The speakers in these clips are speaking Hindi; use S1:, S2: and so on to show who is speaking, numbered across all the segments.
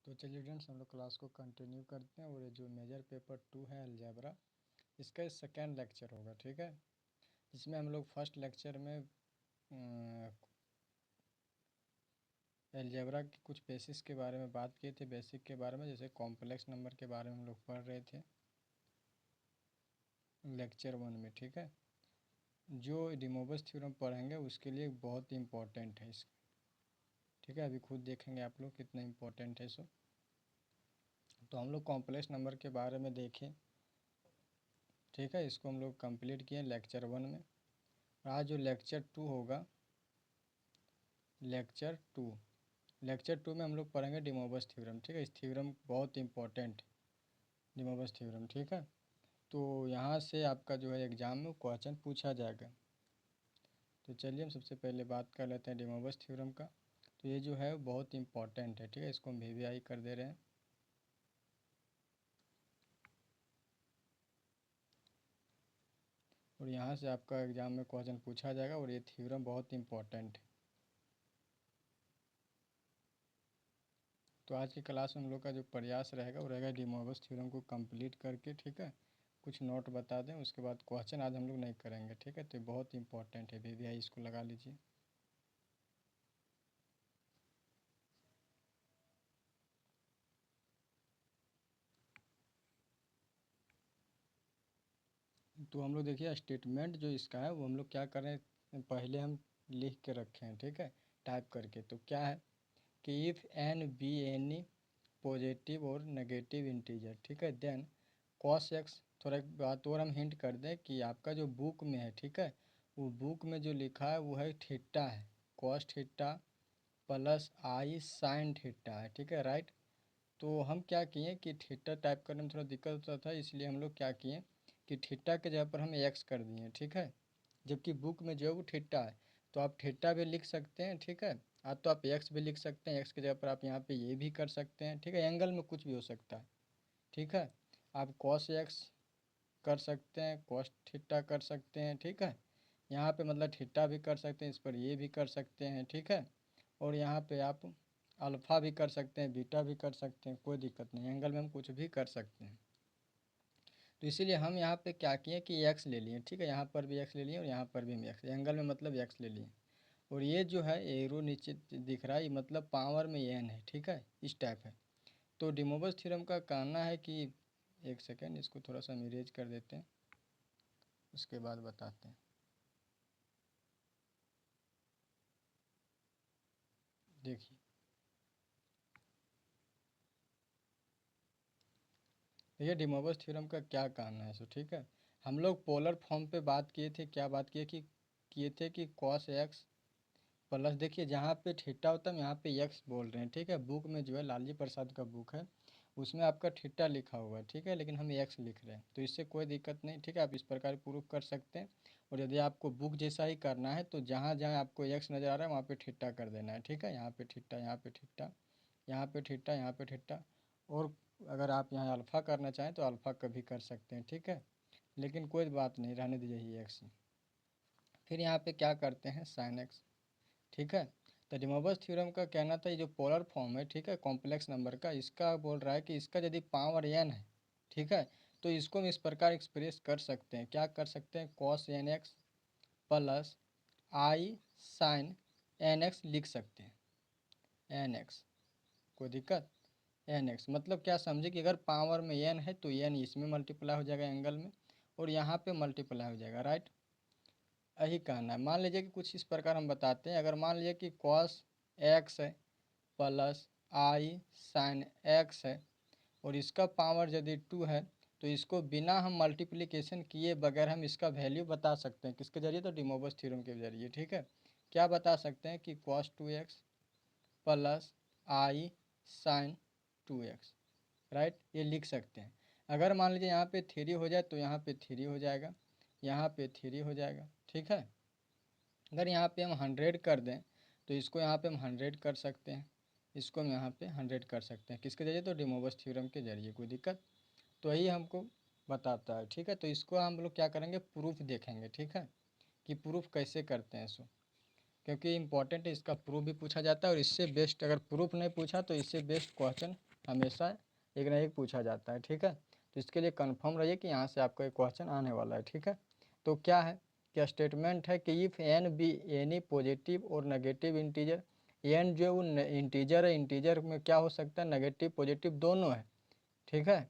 S1: तो चलिए फ्रेंड्स, हम लोग क्लास को कंटिन्यू करते हैं। और ये जो मेजर पेपर 2 है अलजेब्रा, इसका सेकेंड लेक्चर होगा, ठीक है। इसमें हम लोग फर्स्ट लेक्चर में अलजेब्रा की कुछ बेसिक्स के बारे में बात किए थे, बेसिक के बारे में, जैसे कॉम्प्लेक्स नंबर के बारे में हम लोग पढ़ रहे थे लेक्चर 1 में, ठीक है। जो डिमोबस थ्योरम पढ़ेंगे उसके लिए बहुत इम्पोर्टेंट है इसका, ठीक है। अभी खुद देखेंगे आप लोग कितना इम्पोर्टेंट है सो। तो हम लोग कॉम्प्लेक्स नंबर के बारे में देखें, ठीक है। इसको हम लोग कंप्लीट किए लेक्चर 1 में। आज जो लेक्चर 2 होगा, लेक्चर 2 में हम लोग पढ़ेंगे डिमोबस थ्योरम, ठीक है। इस थ्योरम बहुत इंपॉर्टेंट डिमोबस थ्योरम, ठीक है। तो यहाँ से आपका जो है एग्ज़ाम में क्वेश्चन पूछा जाएगा। तो चलिए हम सबसे पहले बात कर लेते हैं डिमोबस थ्योरम का। तो ये जो है बहुत इंपॉर्टेंट है, ठीक है। इसको हम VVI कर दे रहे हैं। और यहाँ से आपका एग्ज़ाम में क्वेश्चन पूछा जाएगा और ये थ्योरम बहुत इंपॉर्टेंट है। तो आज की क्लास में हम लोग का जो प्रयास रहेगा वो रहेगा डिमोबस थ्योरम को कंप्लीट करके, ठीक है। कुछ नोट बता दें, उसके बाद क्वेश्चन आज हम लोग नहीं करेंगे, ठीक है। तो बहुत इंपॉर्टेंट है, VVI इसको लगा लीजिए। तो हम लोग देखिए स्टेटमेंट जो इसका है वो हम लोग क्या कर रहे हैं, पहले हम लिख के रखे हैं, ठीक है, टाइप करके। तो क्या है कि if n be any positive और नेगेटिव इंटीजर, ठीक है, देन कॉस एक्स। थोड़ा एक बात और हम हिंट कर दें कि आपका जो बुक में है, ठीक है, वो बुक में जो लिखा है वो है थीटा है, cos theta plus i sine theta है, ठीक है, राइट। तो हम क्या किए कि थीटा टाइप करने में थोड़ा दिक्कत होता था, इसलिए हम लोग क्या किए कि थीटा के जगह पर हम एक्स कर दिए, ठीक है। जबकि बुक में जो है वो थीटा है, तो आप थीटा भी लिख सकते हैं, ठीक है। तो आप एक्स भी लिख सकते हैं, एक्स के जगह पर आप यहाँ पे ये भी कर सकते हैं, ठीक है। एंगल में कुछ भी हो सकता है, ठीक है। आप कॉस एक्स कर सकते हैं, कॉस थीटा कर सकते हैं, ठीक है। यहाँ पे मतलब थीटा भी कर सकते हैं, इस पर ये भी कर सकते हैं, ठीक है। और यहाँ पे आप अल्फ़ा भी कर सकते हैं, बीटा भी कर सकते हैं, कोई दिक्कत नहीं, एंगल में हम कुछ भी कर सकते हैं। तो इसीलिए हम यहाँ पे क्या किए कि एक्स ले लिए, ठीक है। यहाँ पर भी एक्स ले लिए और यहाँ पर भी हम एक्स, एंगल में मतलब एक्स ले लिए। और ये जो है एरो नीचे दिख रहा है, ये मतलब पावर में एन है, ठीक है, इस टाइप है। तो डिमोबस थ्योरम का कहना है कि, एक सेकेंड, इसको थोड़ा सा हम इरेज कर देते हैं, उसके बाद बताते हैं। देखिए ये डिमोबस थ्योरम का क्या कहना है सो, ठीक है। हम लोग पोलर फॉर्म पे बात किए थे, क्या बात किए थे कि कॉस एक्स प्लस, देखिए जहाँ पे थीटा होता है हम यहाँ पे एक्स बोल रहे हैं, ठीक है। बुक में जो है लालजी प्रसाद का बुक है उसमें आपका थीटा लिखा हुआ है, ठीक है, लेकिन हम एक्स लिख रहे हैं, तो इससे कोई दिक्कत नहीं, ठीक है। आप इस प्रकार प्रूफ कर सकते हैं। और यदि आपको बुक जैसा ही करना है तो जहाँ जहाँ आपको एक्स नज़र आ रहा है वहाँ पे थीटा कर देना है, ठीक है। यहाँ पे थीटा, यहाँ पे थीटा, यहाँ पे थीटा, यहाँ पे थीटा। और अगर आप यहाँ अल्फ़ा करना चाहें तो अल्फ़ा कभी कर सकते हैं, ठीक है, लेकिन कोई बात नहीं, रहने दीजिए ही एक्स। फिर यहाँ पे क्या करते हैं, साइन एक्स, ठीक है। तो डिमोबस थ्योरम का कहना था ये जो पोलर फॉर्म है, ठीक है, कॉम्प्लेक्स नंबर का, इसका बोल रहा है कि इसका यदि पावर एन है, ठीक है, तो इसको हम इस प्रकार एक्सप्रेस कर सकते हैं, क्या कर सकते हैं, cos n x plus i sine n x लिख सकते हैं, एन एक्स, कोई दिक्कत। एन एक्स मतलब क्या समझे कि अगर पावर में एन है तो एन इसमें मल्टीप्लाई हो जाएगा एंगल में, और यहाँ पे मल्टीप्लाई हो जाएगा, राइट। यही कहना है। मान लीजिए कि कुछ इस प्रकार हम बताते हैं, अगर मान लीजिए कि कॉस एक्स है प्लस आई साइन एक्स है, और इसका पावर यदि 2 है, तो इसको बिना हम मल्टीप्लिकेशन किए बगैर हम इसका वैल्यू बता सकते हैं, किसके जरिए, तो डिमोबस थ्योरम के जरिए, ठीक है। क्या बता सकते हैं कि cos 2x plus i sign 2x, right, ये लिख सकते हैं। अगर मान लीजिए यहाँ पे 3 हो जाए तो यहाँ पे 3 हो जाएगा, यहाँ पे 3 हो जाएगा, ठीक है। अगर यहाँ पे हम 100 कर दें तो इसको यहाँ पे हम 100 कर सकते हैं, इसको हम यहाँ पे 100 कर सकते हैं, किसके जरिए, तो डिमोबस थ्योरम के जरिए, कोई दिक्कत। तो यही हमको बताता है, ठीक है। तो इसको हम लोग क्या करेंगे, प्रूफ देखेंगे, ठीक है, कि प्रूफ कैसे करते हैं इसको, क्योंकि इंपॉर्टेंट है, इसका प्रूफ भी पूछा जाता है। और इससे बेस्ट अगर प्रूफ नहीं पूछा तो इससे बेस्ट क्वेश्चन हमेशा एक ना एक पूछा जाता है, ठीक है। तो इसके लिए कंफर्म रहिए कि यहाँ से आपका एक क्वेश्चन आने वाला है, ठीक है। तो क्या है, क्या स्टेटमेंट है कि if n be any positive और नेगेटिव इंटीजर, एन जो वो इंटीजर है, इंटीजर में क्या हो सकता है, नेगेटिव पॉजिटिव दोनों है, ठीक है,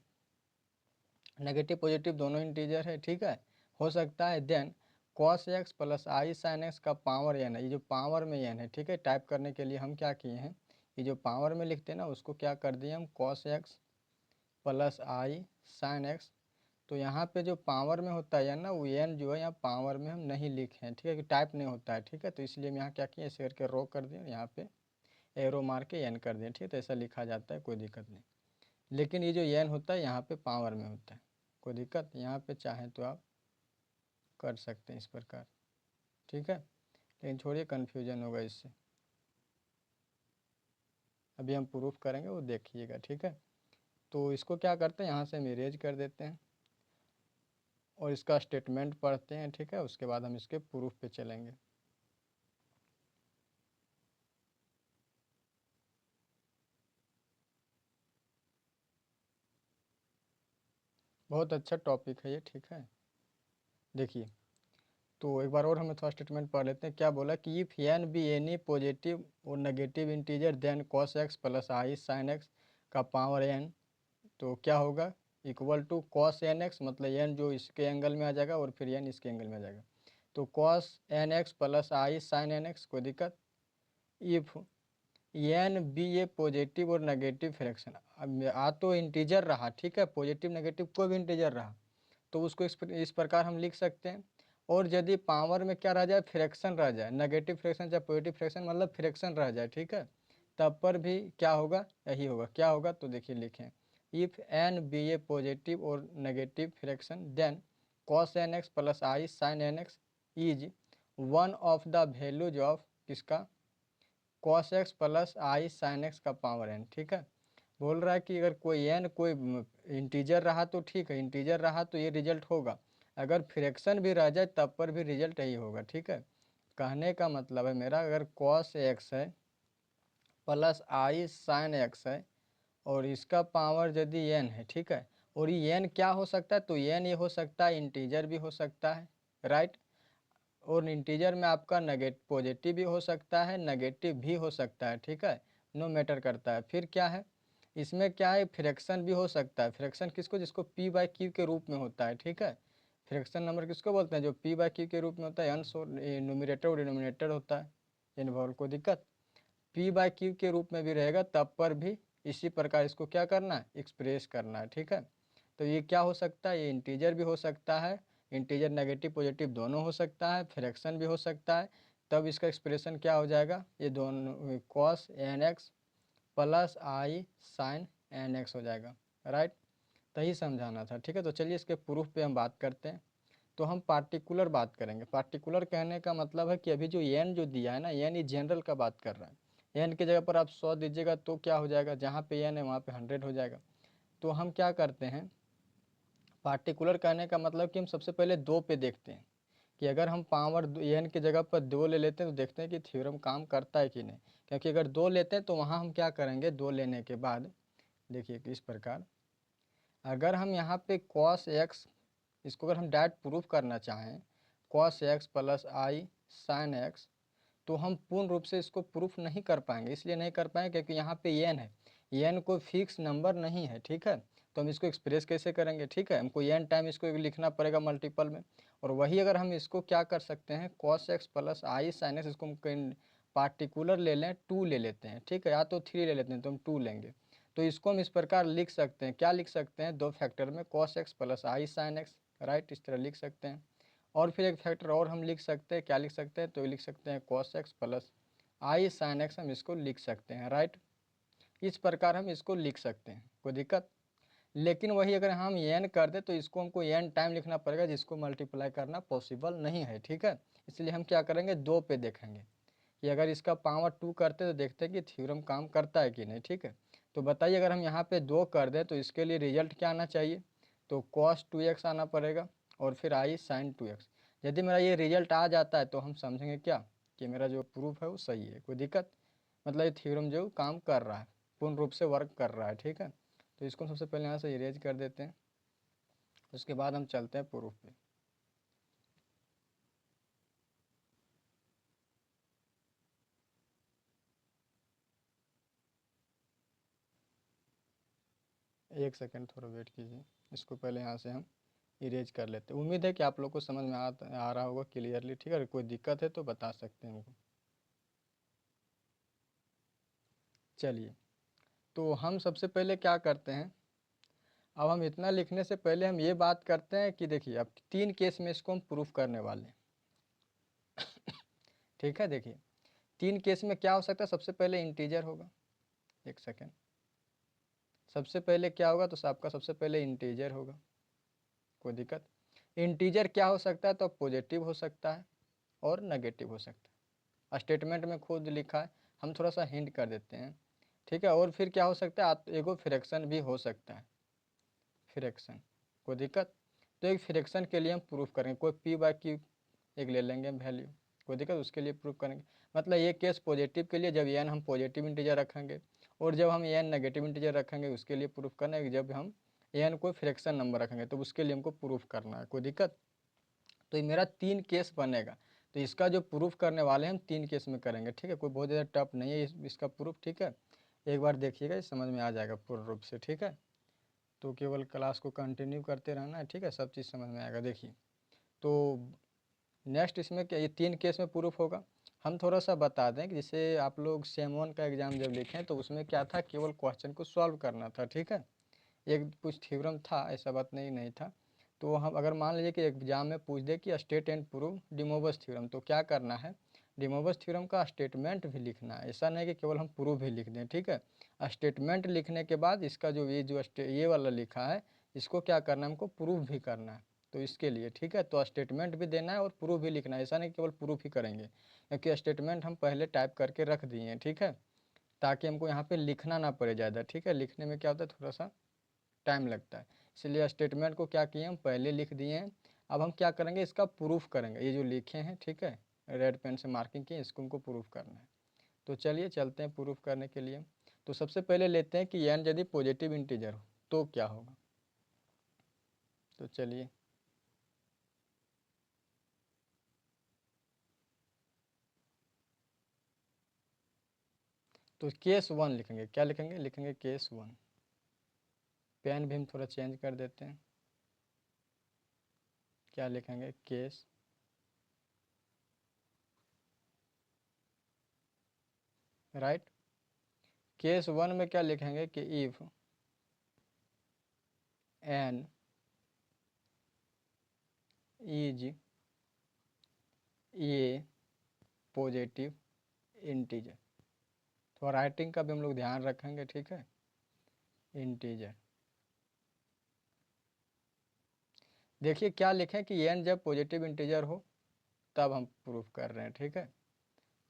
S1: नेगेटिव पॉजिटिव दोनों इंटीजर है, ठीक है, हो सकता है। Then cos x plus i sine x का पावर एन है, ये जो पावर में एन है, ठीक है। टाइप करने के लिए हम क्या किए हैं, ये जो पावर में लिखते हैं ना उसको क्या कर दिए हम, cos x plus i sine x. तो यहाँ पे जो पावर में होता है ना, वो एन जो है यहाँ पावर में हम नहीं लिखे हैं, ठीक है, कि टाइप नहीं होता है, ठीक है। तो इसलिए हम यहाँ क्या किए, ऐसे करके रो कर दिए, यहाँ पे एरो मार के एन कर दिए, ठीक है। तो ऐसा लिखा जाता है, कोई दिक्कत नहीं। लेकिन ये जो एन होता है यहाँ पे पावर में होता है, कोई दिक्कत, यहाँ पे चाहें तो आप कर सकते हैं इस प्रकार, ठीक है। लेकिन छोड़िए, कन्फ्यूजन होगा इससे, अभी हम प्रूफ करेंगे, वो देखिएगा, ठीक है। तो इसको क्या करते हैं, यहाँ से हम इरेज कर देते हैं और इसका स्टेटमेंट पढ़ते हैं, ठीक है। उसके बाद हम इसके प्रूफ पे चलेंगे। बहुत अच्छा टॉपिक है ये, ठीक है। देखिए, तो एक बार और हमें थोड़ा स्टेटमेंट पढ़ लेते हैं। क्या बोला कि if n be any positive और negative integer then cos x plus i sine x का पावर एन, तो क्या होगा, equal to cos n x, मतलब एन जो इसके एंगल में आ जाएगा और फिर एन इसके एंगल में आ जाएगा। तो cos n x plus i sine n x, कोई दिक्कत। If n be a positive और नेगेटिव फ्रैक्शन, अब आ तो इंटीजर रहा, ठीक है, पॉजिटिव नेगेटिव कोई भी इंटीजर रहा तो उसको इस प्रकार हम लिख सकते हैं। और यदि पावर में क्या रह जाए, फ्रैक्शन रह जाए, नेगेटिव फ्रैक्शन चाहे पॉजिटिव फ्रैक्शन, मतलब फ्रैक्शन रह जाए, ठीक है, तब पर भी क्या होगा, यही होगा। क्या होगा, तो देखिए लिखें, if n be a positive और negative fraction then cos n x plus i sine n x is one of the values of किसका, cos x plus i sine x का पावर एन, ठीक है। बोल रहा है कि अगर कोई एन कोई इंटीजर रहा तो ठीक है, इंटीजर रहा तो ये रिजल्ट होगा, अगर फ्रैक्शन भी रह जाए तब पर भी रिजल्ट यही होगा, ठीक है। कहने का मतलब है मेरा, अगर कॉस एक्स है प्लस आई साइन एक्स है और इसका पावर यदि एन है, ठीक है, और ये एन क्या हो सकता है, तो एन ये हो सकता है इंटीजर भी हो सकता है, राइट। और इंटीजर में आपका पॉजिटिव भी हो सकता है, नेगेटिव भी हो सकता है, ठीक है, नो मैटर करता है। फिर क्या है, इसमें क्या है, फ्रैक्शन भी हो सकता है। फ्रैक्शन किसको, जिसको पी बाई क्यू के रूप में होता है, ठीक है। फ्रैक्शन नंबर किसको बोलते हैं, जो पी बाई क्यू के रूप में होता है, अंश और न्यूमरेटर और डिनोमिनेटर होता है इन्वॉल्व, कोई दिक्कत। पी बाई क्यू के रूप में भी रहेगा तब पर भी इसी प्रकार इसको क्या करना है, एक्सप्रेस करना है, ठीक है। तो ये क्या हो सकता है, ये इंटीजर भी हो सकता है, इंटीजर नेगेटिव पॉजिटिव दोनों हो सकता है, फ्रैक्शन भी हो सकता है। तब इसका एक्सप्रेशन क्या हो जाएगा, ये दोनों cos n x plus i sine n x हो जाएगा, राइट। तो यही समझाना था, ठीक है। तो चलिए इसके प्रूफ पे हम बात करते हैं। तो हम पार्टिकुलर बात करेंगे। पार्टिकुलर कहने का मतलब है कि अभी जो एन जो दिया है ना, एन ये जनरल का बात कर रहा है। एन की जगह पर आप 100 दीजिएगा तो क्या हो जाएगा, जहाँ पे एन है वहाँ पे 100 हो जाएगा। तो हम क्या करते हैं, पार्टिकुलर कहने का मतलब कि हम सबसे पहले दो पे देखते हैं कि अगर हम पावर एन की जगह पर दो ले लेते हैं तो देखते हैं कि थ्योरम काम करता है कि नहीं। क्योंकि अगर दो लेते हैं तो वहाँ हम क्या करेंगे, दो लेने के बाद देखिए किस प्रकार, अगर हम यहाँ पे कॉस एक्स, इसको अगर हम डायरेक्ट प्रूफ करना चाहें, cos x plus i sine x, तो हम पूर्ण रूप से इसको प्रूफ नहीं कर पाएंगे। इसलिए नहीं कर पाएंगे क्योंकि यहाँ पे एन है, एन कोई फिक्स नंबर नहीं है, ठीक है। तो हम इसको एक्सप्रेस कैसे करेंगे, ठीक है, हमको एन टाइम इसको लिखना पड़ेगा मल्टीपल में। और वही अगर हम इसको क्या कर सकते हैं, cos x plus i sine x, इसको हम पार्टिकुलर ले लें, 2 ले लेते हैं, ठीक है, या तो 3 ले लेते हैं तो हम 2 लेंगे। तो इसको हम इस प्रकार लिख सकते हैं, क्या लिख सकते हैं, दो फैक्टर में cos x plus i sine x, right, इस तरह लिख सकते हैं। और फिर एक फैक्टर और हम लिख सकते हैं, क्या लिख सकते हैं, तो लिख सकते हैं cos x plus i sine x, हम इसको लिख सकते हैं, राइट। इस प्रकार हम इसको लिख सकते हैं, कोई दिक्कत। लेकिन वही अगर हम एन कर दे तो इसको हमको एन टाइम लिखना पड़ेगा, जिसको मल्टीप्लाई करना पॉसिबल नहीं है, ठीक है। इसलिए हम क्या करेंगे, दो पे देखेंगे कि अगर इसका पावर 2 करते तो देखते हैं कि थ्योरम काम करता है कि नहीं, ठीक है। तो बताइए, अगर हम यहाँ पे 2 कर दें तो इसके लिए रिजल्ट क्या आना चाहिए, तो cos 2x आना पड़ेगा और फिर आई साइन 2x। यदि मेरा ये रिजल्ट आ जाता है तो हम समझेंगे क्या, कि मेरा जो प्रूफ है वो सही है, कोई दिक्कत, मतलब ये थ्योरम जो काम कर रहा है। पूर्ण रूप से वर्क कर रहा है, ठीक है। तो इसको सबसे पहले यहाँ से इरेज कर देते हैं, उसके बाद हम चलते हैं प्रूफ पे। एक सेकंड थोड़ा वेट कीजिए, इसको पहले यहाँ से हम इरेज कर लेते हैं। उम्मीद है कि आप लोग को समझ में आ रहा होगा क्लियरली, ठीक है। अगर कोई दिक्कत है तो बता सकते हैं हमको। चलिए, तो हम सबसे पहले क्या करते हैं, अब हम इतना लिखने से पहले हम ये बात करते हैं कि देखिए अब 3 केस में इसको हम प्रूफ करने वाले हैं, ठीक है। देखिए 3 केस में क्या हो सकता है, सबसे पहले इंटीजर होगा। एक सेकेंड, सबसे पहले क्या होगा, तो आपका सबसे पहले इंटीजर होगा, कोई दिक्कत। इंटीजर क्या हो सकता है, तो पॉजिटिव हो सकता है और नेगेटिव हो सकता है। स्टेटमेंट में खुद लिखा है, हम थोड़ा सा हिंट कर देते हैं, ठीक है। और फिर क्या हो सकता है, एगो फ्रैक्शन भी हो सकता है, फ्रैक्शन, कोई दिक्कत। तो एक फ्रैक्शन के लिए हम प्रूफ करेंगे, कोई p/q एक ले लेंगे वैल्यू, कोई दिक्कत, उसके लिए प्रूफ करेंगे। मतलब ये केस पॉजिटिव के लिए, जब n हम पॉजिटिव इंटीजर रखेंगे, और जब हम n नेगेटिव इंटीजर रखेंगे उसके लिए प्रूफ करना है। जब हम n कोई फ्रैक्शन नंबर रखेंगे तो उसके लिए हमको प्रूफ करना है, कोई दिक्कत। तो ये मेरा 3 केस बनेगा, तो इसका जो प्रूफ करने वाले हैं हम 3 केस में करेंगे, ठीक है। कोई बहुत ज़्यादा टफ नहीं है इसका प्रूफ, ठीक है। एक बार देखिएगा, समझ में आ जाएगा पूर्ण रूप से, ठीक है। तो केवल क्लास को कंटिन्यू करते रहना है, ठीक है, सब चीज़ समझ में आएगा। देखिए, तो नेक्स्ट इसमें क्या, ये 3 केस में प्रूफ होगा। हम थोड़ा सा बता दें कि जैसे आप लोग सेम 1 का एग्ज़ाम जब लिखें तो उसमें क्या था, केवल क्वेश्चन को सॉल्व करना था, ठीक है। एक कुछ थ्योरम था, ऐसा बात नहीं था। तो हम अगर मान लीजिए कि एग्जाम में पूछ दे कि state and prove de Moivre's theorem, तो क्या करना है, डी मोबस थ्योरम का स्टेटमेंट भी लिखना है। ऐसा नहीं कि केवल हम प्रूफ ही लिख दें, ठीक है। स्टेटमेंट लिखने के बाद इसका जो ये वाला लिखा है, इसको क्या करना है, हमको प्रूफ भी करना है। तो इसके लिए, ठीक है, तो स्टेटमेंट भी देना है और प्रूफ भी लिखना है। ऐसा नहीं केवल प्रूफ ही करेंगे, क्योंकि स्टेटमेंट हम पहले टाइप करके रख दिए हैं, ठीक है, ताकि हमको यहाँ पे लिखना ना पड़े ज़्यादा, ठीक है। लिखने में क्या होता है, थोड़ा सा टाइम लगता है, इसलिए स्टेटमेंट को क्या किए हम पहले लिख दिए हैं। अब हम क्या करेंगे, इसका प्रूफ करेंगे, ये जो लिखे हैं, ठीक है, रेड पेन से मार्किंग किए, इसको हमको प्रूफ करना है। तो चलिए चलते हैं प्रूफ करने के लिए। तो सबसे पहले लेते हैं कि n यदि पॉजिटिव इंटीजर हो तो क्या होगा। तो चलिए, तो केस 1 लिखेंगे, क्या लिखेंगे, लिखेंगे केस 1। पेन भी हम थोड़ा चेंज कर देते हैं, क्या लिखेंगे, केस, राइट। केस 1 में क्या लिखेंगे कि if n is a positive integer, तो राइटिंग का भी हम लोग ध्यान रखेंगे, ठीक है, इंटीजर। देखिए क्या लिखें कि n जब पॉजिटिव इंटीजर हो तब हम प्रूफ कर रहे हैं, ठीक है।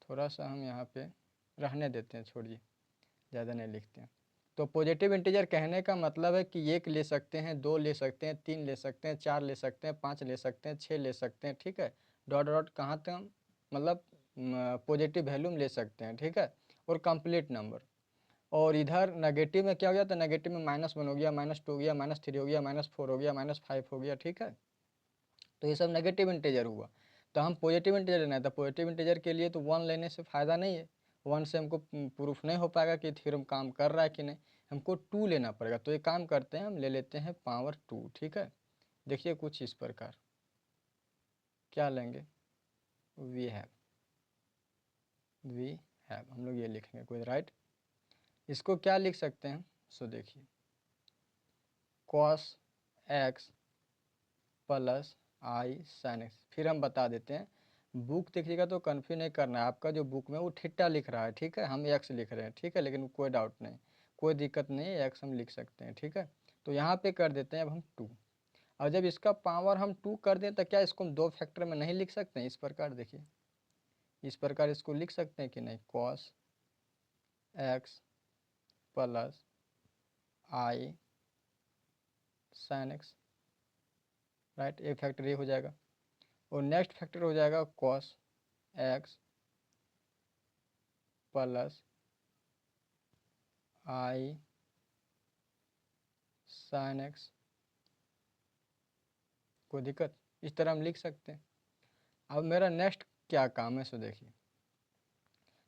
S1: थोड़ा सा हम यहाँ पे रहने देते हैं, छोड़िए, ज़्यादा नहीं लिखते हैं। तो पॉजिटिव इंटीजर कहने का मतलब है कि 1 ले सकते हैं, 2 ले सकते हैं, 3 ले सकते हैं, 4 ले सकते हैं, 5 ले सकते हैं, 6 ले सकते हैं, ठीक है। डॉट डॉट कहाँ तक हम, मतलब पॉजिटिव वैल्यू ले सकते हैं, ठीक है, और कंप्लीट नंबर। और इधर नेगेटिव में क्या हो गया, तो नेगेटिव में -1 हो गया, -2 हो गया, -3 हो गया, -4 हो गया, -5 हो गया, ठीक है। तो ये सब नेगेटिव इंटीजर हुआ। तो हम पॉजिटिव इंटीजर लेना है, तो पॉजिटिव इंटीजर के लिए तो 1 लेने से फ़ायदा नहीं है, 1 से हमको प्रूफ नहीं हो पाएगा कि थ्योरम काम कर रहा है कि नहीं, हमको 2 लेना पड़ेगा। तो एक काम करते हैं, हम ले लेते हैं पावर 2, ठीक है। देखिए कुछ इस प्रकार, क्या लेंगे, वी हैव, वी हैव, हम लोग ये लिखेंगे, कोई राइट। इसको क्या लिख सकते हैं, सो देखिए, cos x plus i sine x. फिर हम बता देते हैं, बुक देखिएगा तो कन्फ्यूज नहीं करना है, आपका जो बुक में वो थीटा लिख रहा है, ठीक है, हम एक्स लिख रहे हैं, ठीक है, लेकिन कोई डाउट नहीं, कोई दिक्कत नहीं है, एक्स हम लिख सकते हैं, ठीक है। तो यहाँ पे कर देते हैं अब हम 2। और जब इसका पावर हम 2 कर दें तो क्या इसको हम 2 फैक्टर में नहीं लिख सकते हैं, इस प्रकार देखिए, इस प्रकार इसको लिख सकते हैं कि नहीं, cos x plus i sine x, right. एक फैक्टर ये हो जाएगा, और नेक्स्ट फैक्टर हो जाएगा cos x plus i sine x, कोई दिक्कत? इस तरह हम लिख सकते हैं। अब मेरा नेक्स्ट क्या काम है, सो देखिए,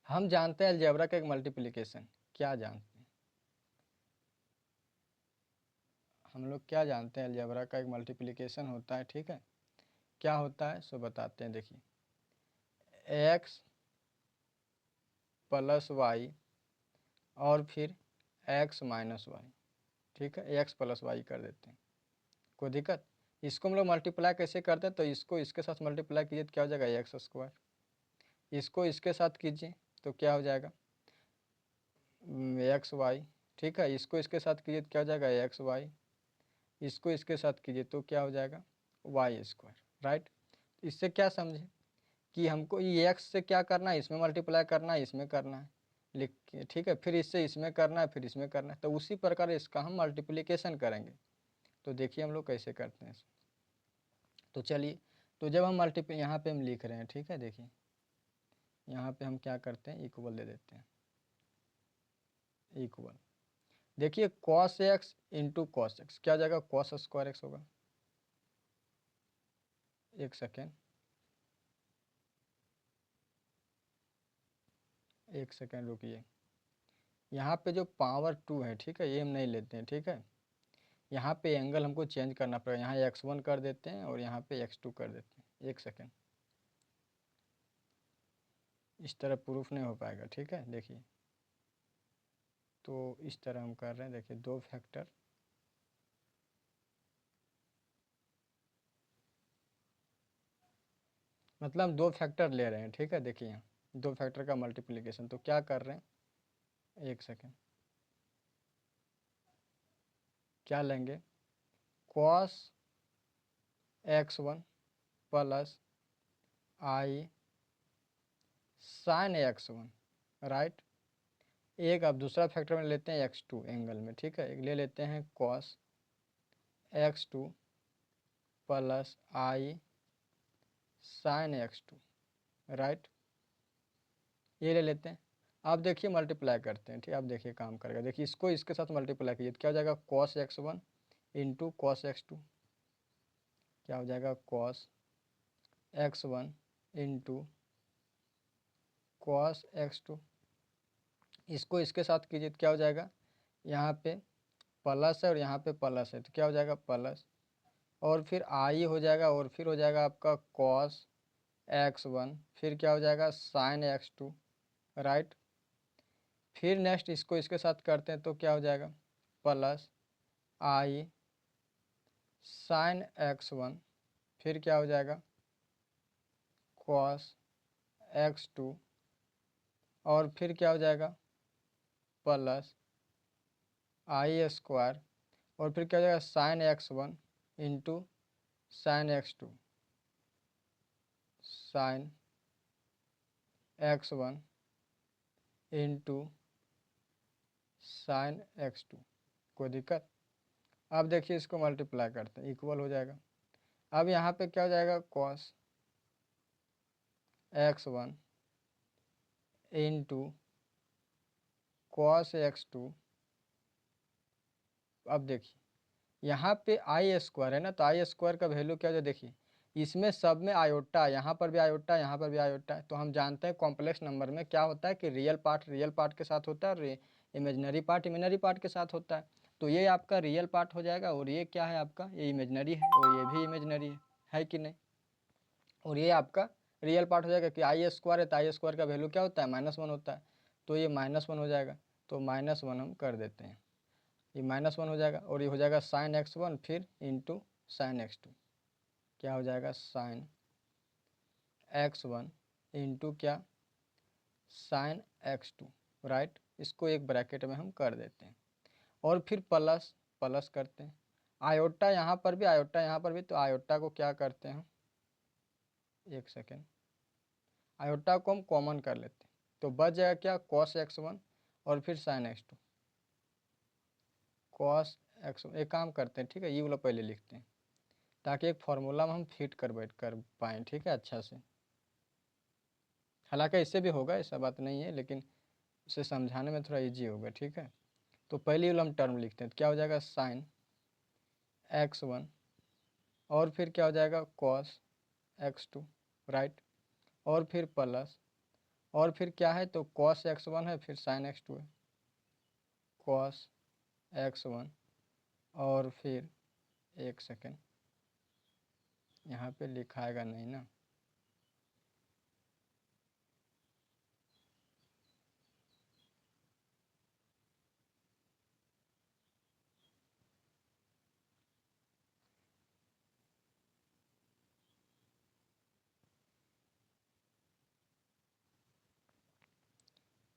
S1: हम जानते हैं अलजेब्रा का एक मल्टीप्लिकेशन, क्या जानते हैं हम लोग, क्या जानते हैं अलजेब्रा का एक मल्टीप्लिकेशन होता है, ठीक है। क्या होता है सो बताते हैं, देखिए एक्स प्लस वाई और फिर एक्स माइनस वाई, ठीक है, एक्स प्लस वाई कर देते हैं, कोई दिक्कत? इसको हम लोग मल्टीप्लाई कैसे करते हैं, तो इसको इसके साथ मल्टीप्लाई कीजिए तो क्या हो जाएगा एक्स स्क्वायर, इसको इसके साथ कीजिए तो क्या हो जाएगा एक्स वाई, ठीक है, इसको इसके साथ कीजिए तो क्या हो जाएगा एक्स वाई, इसको इसके साथ कीजिए तो क्या हो जाएगा वाई स्क्वायर, राइट। इससे क्या समझे कि हमको ये एक्स से क्या करना है, इसमें मल्टीप्लाई करना है, इसमें करना है, लिख के, ठीक है, फिर इससे इसमें करना है, फिर इसमें करना है, तो उसी प्रकार इसका हम मल्टीप्लिकेशन करेंगे। तो देखिए हम लोग कैसे करते हैं, तो चलिए, तो जब हम यहाँ पे हम लिख रहे हैं, ठीक है, देखिए यहाँ पे हम क्या करते हैं, इक्वल दे देते हैं, इक्वल, देखिए cos x into cos x क्या हो जाएगा, कॉस स्क्वायर एक्स होगा। एक सेकेंड, एक सेकेंड रुकिए, यहाँ पे जो पावर 2 है, ठीक है, ये हम नहीं लेते हैं, ठीक है, यहाँ पे एंगल हमको चेंज करना पड़ेगा, यहाँ x1 कर देते हैं और यहाँ पे x2 कर देते हैं। एक सेकेंड, इस तरह प्रूफ नहीं हो पाएगा, ठीक है, देखिए, तो इस तरह हम कर रहे हैं, देखिए दो फैक्टर, मतलब दो फैक्टर ले रहे हैं, ठीक है, देखिए यहाँ दो फैक्टर का मल्टीप्लिकेशन, तो क्या कर रहे हैं, एक सेकेंड, क्या लेंगे, cos x1 plus i sine x1, right. एक अब दूसरा फैक्टर में लेते हैं x2 एंगल में, ठीक है, एक ले लेते हैं cos x2 plus i sign x2, right, ये ले लेते हैं। आप देखिए मल्टीप्लाई करते हैं, ठीक है, आप देखिए काम करेगा, देखिए इसको इसके साथ मल्टीप्लाई कीजिए तो क्या हो जाएगा cos x1 into cos x2, क्या हो जाएगा cos x1 into cos x2, इसको इसके साथ कीजिए तो क्या हो जाएगा, यहाँ पे प्लस है और यहाँ पे प्लस है तो क्या हो जाएगा प्लस, और फिर आई हो जाएगा और फिर हो जाएगा आपका कॉस x1, फिर क्या हो जाएगा साइन x2, राइट। फिर नेक्स्ट इसको इसके साथ करते हैं तो क्या हो जाएगा प्लस आई साइन x1, फिर क्या हो जाएगा कॉस x2, और फिर क्या हो जाएगा प्लस आई स्क्वायर, और फिर क्या हो जाएगा sine x1 into sine x2, sine x1 into sine x2, कोई दिक्कत? अब देखिए इसको मल्टीप्लाई करते हैं, इक्वल हो जाएगा। अब यहाँ पे क्या हो जाएगा cos x1 into cos x2, अब देखिए यहाँ पे आई स्क्वायर है ना, तो आई स्क्वायर का वैल्यू क्या हो जाए, देखिए इसमें सब में आयोटा, यहाँ पर भी आयोटा, यहाँ पर भी आयोटा है, तो हम जानते हैं कॉम्प्लेक्स नंबर में क्या होता है कि रियल पार्ट के साथ होता है और इमेजनरी पार्ट इमेजनरी पार्ट के साथ होता है। तो ये आपका रियल पार्ट हो जाएगा और ये क्या है आपका, ये इमेजनरी है और ये भी इमेजनरी है कि नहीं, और ये आपका रियल पार्ट हो जाएगा कि आई स्क्वायर है, तो आई स्क्वायर का वैल्यू क्या होता है -1 होता है, तो ये -1 हो जाएगा, तो -1 हम कर देते हैं, ये -1 हो जाएगा, और ये हो जाएगा साइन x1 फिर इंटू साइन x2, क्या हो जाएगा साइन x1 इंटू क्या साइन x2, राइट। इसको एक ब्रैकेट में हम कर देते हैं और फिर प्लस प्लस करते हैं, आयोटा यहाँ पर भी आयोटा यहाँ पर भी, तो आयोटा को क्या करते हैं, एक सेकेंड, आयोटा को हम कॉमन कर लेते हैं, तो बच जाएगा क्या कॉस x1 और फिर साइन x2, कॉस x1, एक काम करते हैं, ठीक है, ये वाला पहले लिखते हैं ताकि एक फार्मूला में हम फिट कर बैठ कर पाएँ, ठीक है, अच्छा से। हालांकि इससे भी होगा, ऐसा बात नहीं है, लेकिन उसे समझाने में थोड़ा इजी होगा, ठीक है। तो पहली वाला हम टर्म लिखते हैं, तो क्या हो जाएगा साइन x1 और फिर क्या हो जाएगा कॉस x2, राइट, और फिर प्लस, और फिर क्या है तो कॉस x1 है फिर साइन x2 है, कॉस x1 और फिर एक सेकेंड यहाँ पे लिखाएगा नहीं ना,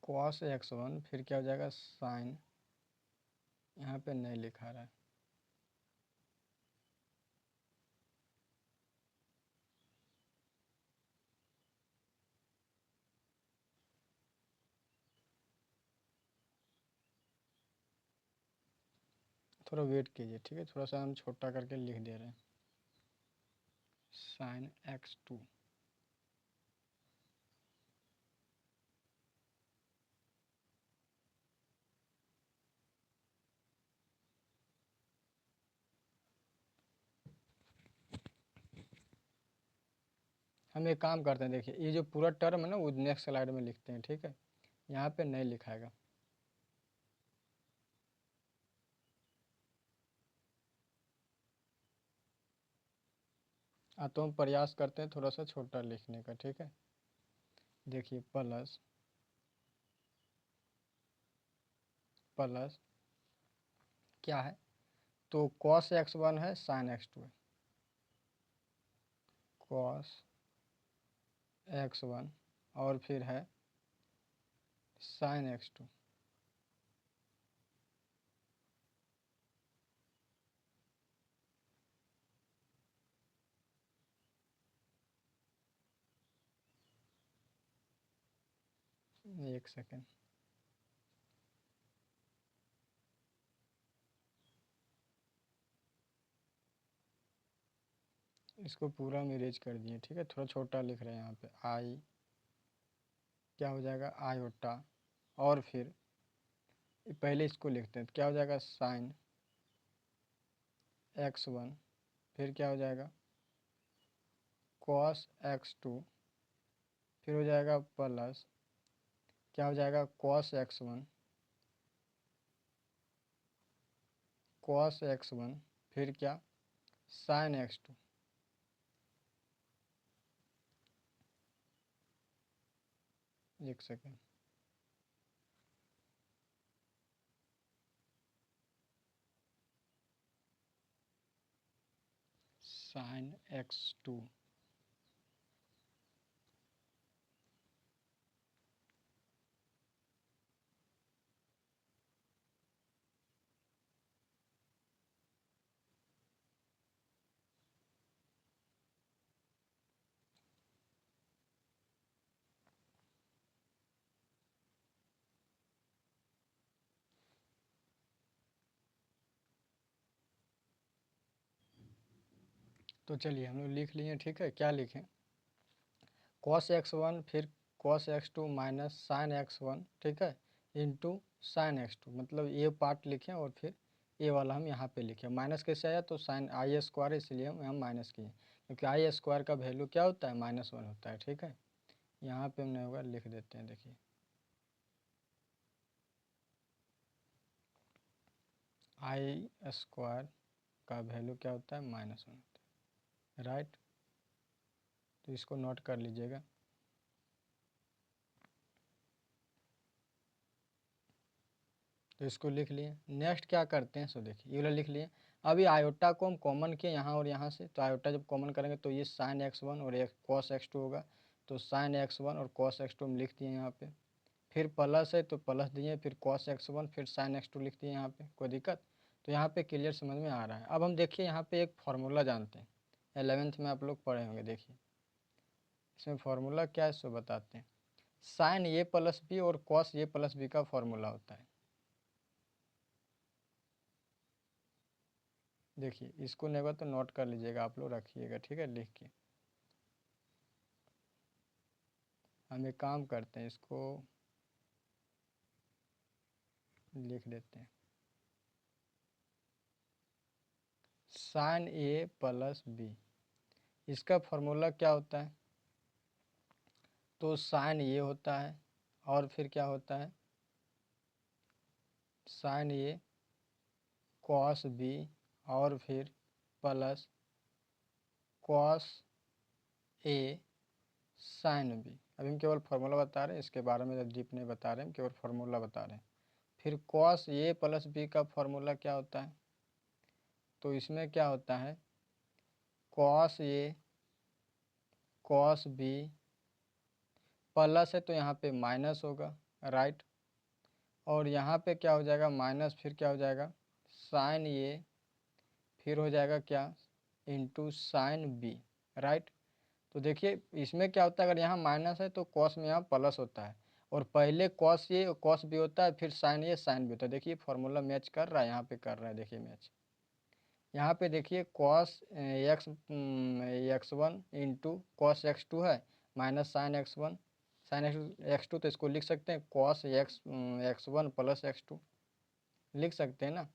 S1: कॉस x1 फिर क्या हो जाएगा साइन, यहाँ पे नहीं लिखा रहा है, थोड़ा वेट कीजिए, ठीक है, थोड़ा सा हम छोटा करके लिख दे रहे हैं, साइन x2। हम एक काम करते हैं, देखिए ये जो पूरा टर्म है ना वो नेक्स्ट स्लाइड में लिखते हैं, ठीक है, यहाँ पे नहीं लिखाएगा। तो हम प्रयास करते हैं थोड़ा सा छोटा लिखने का, ठीक है, देखिए प्लस प्लस क्या है तो कॉस x1 है साइन x2 है, कॉस x1 और फिर है साइन x2, एक सेकेंड, इसको पूरा हम इरेज कर दिए, ठीक है, थोड़ा छोटा लिख रहे हैं यहाँ पे, आई क्या हो जाएगा आयोटा और फिर पहले इसको लिखते हैं, तो क्या हो जाएगा साइन x1 फिर क्या हो जाएगा कॉस x2 फिर हो जाएगा प्लस क्या हो जाएगा कॉस x1 फिर क्या साइन x2, एक सेकेंड, साइन x2 तो चलिए हम लोग लिख लिए, ठीक है, क्या लिखें कॉस x1 फिर cos x2 minus sign x1, ठीक है, इंटू साइन x2, मतलब ये पार्ट लिखें और फिर ये वाला हम यहाँ पे लिखें, माइनस कैसे आया तो साइन आई स्क्वायर इसलिए हम यहाँ माइनस किए क्योंकि आई स्क्वायर का वैल्यू क्या होता है -1 होता है, ठीक है, यहाँ पे हमने होगा लिख देते हैं, देखिए आई स्क्वायर का वैल्यू क्या होता है -1 होता है, राइट, तो इसको नोट कर लीजिएगा। तो इसको लिख लिए, नेक्स्ट क्या करते हैं सो देखिए ये वाला लिख लिए, अभी आयोटा को हम कॉमन किए यहाँ और यहाँ से, तो आयोटा जब कॉमन करेंगे तो ये साइन x1 और एक कॉस x2 होगा, तो साइन x1 और कॉस x2 हम लिख दिए यहाँ पे, फिर प्लस है तो प्लस दिए, फिर कॉस x1 फिर साइन x2 लिख दिए यहाँ पे, कोई दिक्कत, तो यहाँ पे क्लियर समझ में आ रहा है। अब हम देखिए यहाँ पे एक फार्मूला जानते हैं, 11th में आप लोग पढ़े होंगे, देखिए इसमें फार्मूला क्या है सो बताते हैं, साइन ए प्लस बी और कॉस ए प्लस बी का फार्मूला होता है, देखिए इसको नहीं होगा तो नोट कर लीजिएगा आप लोग, रखिएगा, ठीक है, लिख के हम एक काम करते हैं इसको लिख देते हैं, साइन ए प्लस बी, इसका फॉर्मूला क्या होता है? तो साइन ए होता है और फिर क्या होता है? साइन ए कॉस बी और फिर plus cos A sine B. अभी हम केवल फार्मूला बता रहे हैं, इसके बारे में डीप नहीं बता रहे हैं, हम केवल फार्मूला बता रहे हैं। फिर कॉस ए प्लस बी का फार्मूला क्या होता है? तो इसमें क्या होता है? Cos A cos B plus है तो यहाँ पे माइनस होगा, राइट। और यहाँ पे क्या हो जाएगा? माइनस, फिर क्या हो जाएगा? साइन ए, फिर हो जाएगा क्या? Into sine b, right. तो देखिए इसमें क्या होता है, अगर यहाँ माइनस है तो कॉस में यहाँ प्लस होता है, और पहले कॉस ए कॉस बी होता है, फिर साइन ए साइन बी होता है। देखिए फॉर्मूला मैच कर रहा है, यहाँ पे कर रहा है, देखिए मैच। यहाँ पे देखिए cos x one into cos x two है, minus sine x one sine x two, तो इसको लिख सकते हैं cos x one plus x two, लिख सकते हैं ना।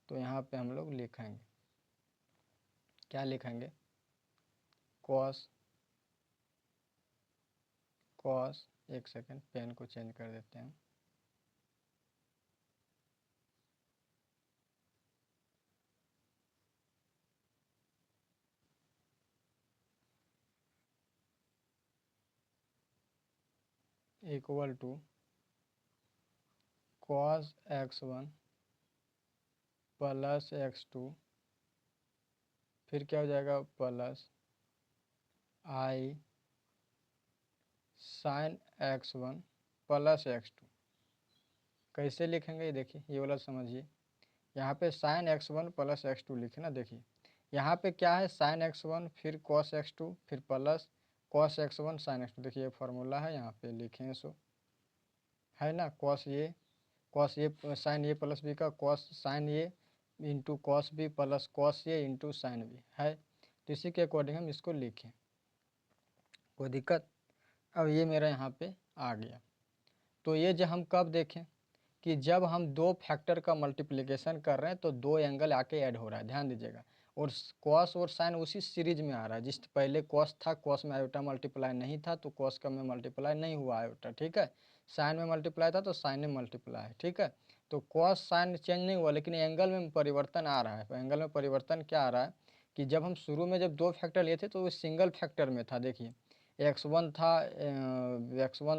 S1: तो यहाँ पे हम लोग लिखेंगे, क्या लिखेंगे? कॉस कॉस एक सेकेंड, पेन को चेंज कर देते हैं। Equal to cos x one plus x two, फिर क्या हो जाएगा? Plus i sine x one plus x two. कैसे लिखेंगे ये देखिए, ये वाला समझिए। यहाँ पे sine x one plus x two लिखे ना, देखिए यहाँ पे क्या है? साइन एक्स वन फिर कॉस एक्स टू फिर plus cos x one sine x to. देखिए ये फार्मूला है, यहाँ पे लिखे हैं, सो है ना। Cos A sine A plus B का cos sine A into cos B plus cos A into sine B है। तो इसी के अकॉर्डिंग हम इसको लिखें, कोई दिक्कत? अब ये मेरा यहाँ पे आ गया। तो ये जो हम कब देखें कि जब हम दो फैक्टर का मल्टीप्लिकेशन कर रहे हैं तो दो एंगल आके ऐड हो रहा है, ध्यान दीजिएगा। और कॉस और साइन उसी सीरीज में आ रहा है, जिस पहले कॉस था, कॉस में आयोटा मल्टीप्लाई नहीं था तो कॉस का में मल्टीप्लाई नहीं हुआ आयोटा, ठीक है। साइन में मल्टीप्लाई था तो साइन में मल्टीप्लाई है, ठीक है। तो कॉस साइन चेंज नहीं हुआ, लेकिन एंगल में परिवर्तन आ रहा है। तो एंगल में परिवर्तन क्या आ रहा है कि जब हम शुरू में जब दो फैक्टर लिए थे तो वो सिंगल फैक्टर में था। देखिए एक्स वन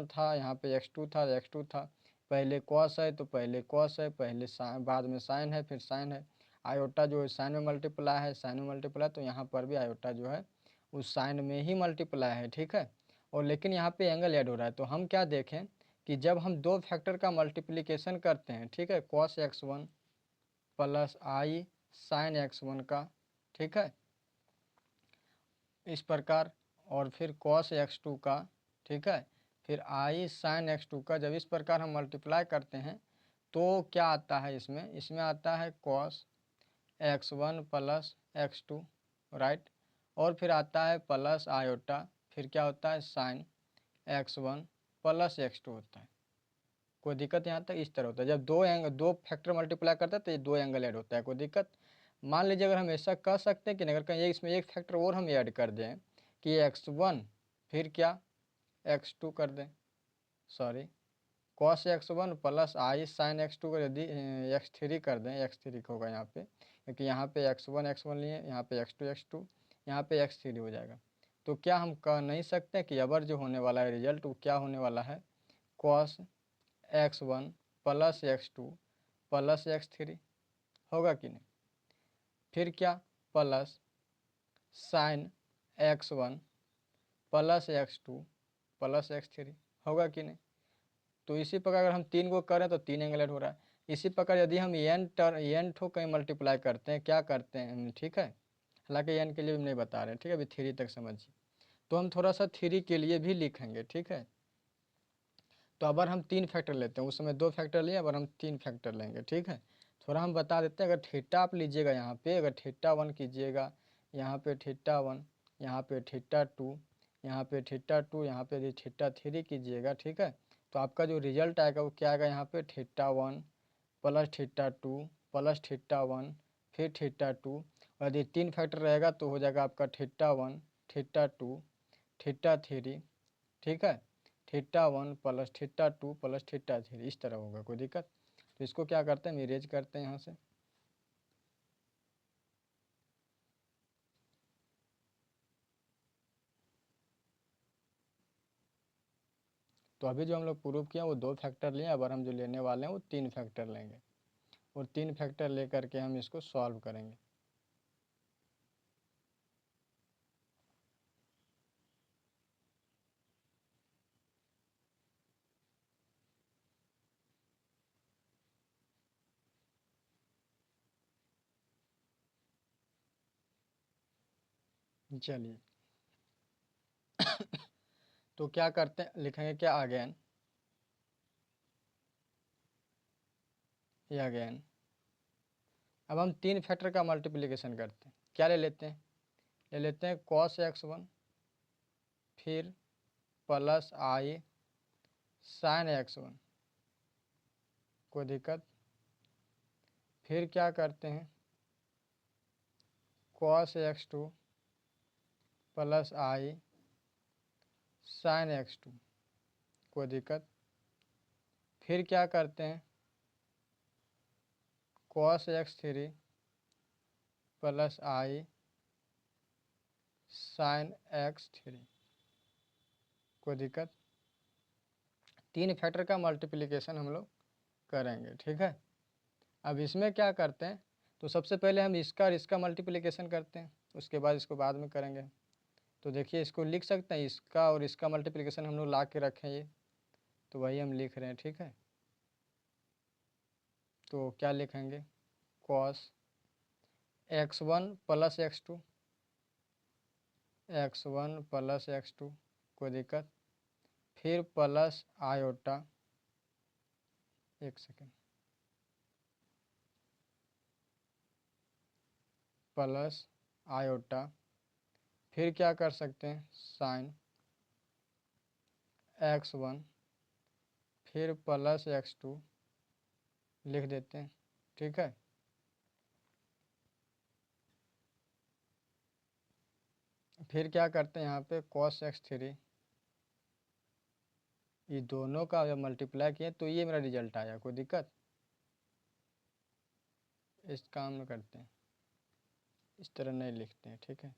S1: था यहाँ पे एक्स टू था, पहले कॉस है तो पहले कॉस है, पहले बाद में साइन है, फिर साइन है। आयोटा जो है साइन में मल्टीप्लाई है, साइन में मल्टीप्लाई, तो यहाँ पर भी आयोटा जो है उस साइन में ही मल्टीप्लाई है, ठीक है। और लेकिन यहाँ पे एंगल ऐड हो रहा है, तो हम क्या देखें कि जब हम दो फैक्टर का मल्टीप्लिकेशन करते हैं, ठीक है, cos x one plus i sine x one का, ठीक है, इस प्रकार, और फिर कॉस एक्स टू का, ठीक है, फिर आई साइन एक्स टू का, जब इस प्रकार हम मल्टीप्लाई करते हैं तो क्या आता है? इसमें इसमें आता है cos x one plus x two, right. और फिर आता है प्लस आयोटा, फिर क्या होता है? Sine x one plus x two होता है। कोई दिक्कत यहाँ तक? इस तरह होता है, जब दो फैक्टर मल्टीप्लाई करता है तो ये दो एंगल ऐड होता है, कोई दिक्कत? मान लीजिए अगर हम ऐसा कर सकते हैं कि अगर कहीं इसमें एक फैक्टर और हम ऐड कर दें कि एक्स वन फिर क्या एक्स टू कर दें, sorry cos x one plus i sine x two को यदि एक्स थ्री कर दें, एक्स थ्री होगा यहाँ पे, क्योंकि यहाँ पे एक्स वन लिए, यहाँ पे एक्स टू, यहाँ पे एक्स थ्री हो जाएगा। तो क्या हम कह नहीं सकते कि अबर जो होने वाला है रिजल्ट वो क्या होने वाला है? Cos x one plus x two plus x three होगा कि नहीं? फिर क्या? Plus sine x one plus x two plus x three होगा कि नहीं? तो इसी प्रकार अगर हम तीन को करें तो तीन एंगल ऐड हो रहा है। इसी प्रकार यदि हम एन ठो कहीं मल्टीप्लाई करते हैं, क्या करते हैं, ठीक है, हालांकि एन के लिए भी नहीं बता रहे हैं, ठीक है, अभी थ्री तक समझिए। तो हम थोड़ा सा थ्री के लिए भी लिखेंगे, ठीक है। तो अगर हम तीन फैक्टर लेते हैं, उस समय दो फैक्टर लिए, अगर हम तीन फैक्टर लेंगे, ठीक है। थोड़ा हम बता देते हैं, अगर थीटा आप लीजिएगा यहाँ पे, अगर थीटा वन कीजिएगा, यहाँ पे थीटा वन, यहाँ पे थीटा टू, यहाँ पे थीटा टू, यहाँ पे यदि थीटा थ्री कीजिएगा, ठीक है, तो आपका जो रिजल्ट आएगा वो क्या आएगा? यहाँ पे theta one plus theta two plus theta one फिर थीटा टू, यदि 3 फैक्टर रहेगा तो हो जाएगा आपका थीटा 1 थीटा 2 थीटा 3, ठीक है, theta 1 plus theta 2 plus theta 3, इस तरह होगा। कोई दिक्कत? तो इसको क्या करते हैं, हम इरेज करते हैं यहाँ से। तो अभी जो हम लोग प्रूव किया वो 2 फैक्टर लिए, अब हम जो लेने वाले हैं वो 3 फैक्टर लेंगे, और 3 फैक्टर लेकर के हम इसको सॉल्व करेंगे। चलिए तो क्या करते हैं, लिखेंगे क्या, अगेन, ये अगेन। अब हम 3 फैक्टर का मल्टीप्लिकेशन करते हैं, क्या ले लेते हैं, ले लेते हैं cos x1 फिर प्लस आई sin x1, कोई दिक्कत? फिर क्या करते हैं cos x2 प्लस आई sin x2, कोई दिक्कत? फिर क्या करते हैं cos x3 प्लस आई sin x3, कोई दिक्कत? 3 फैक्टर का मल्टीप्लिकेशन हम लोग करेंगे, ठीक है। अब इसमें क्या करते हैं, तो सबसे पहले हम इसका और इसका मल्टीप्लिकेशन करते हैं, उसके बाद इसको बाद में करेंगे। तो देखिए इसको लिख सकते हैं, इसका और इसका मल्टीप्लिकेशन हम लोग ला के रखें ये, तो वही हम लिख रहे हैं, ठीक है। तो क्या लिखेंगे, cos x1 प्लस x2, कोई दिक्कत? फिर प्लस आयोटा, एक सेकेंड, प्लस आयोटा, फिर क्या कर सकते हैं साइन x1 फिर प्लस x2 लिख देते हैं, ठीक है। फिर क्या करते हैं यहाँ पे cos x3, ये दोनों का जब मल्टीप्लाई किए तो ये मेरा रिजल्ट आया, कोई दिक्कत? इस काम में करते हैं, इस तरह नहीं लिखते हैं, ठीक है।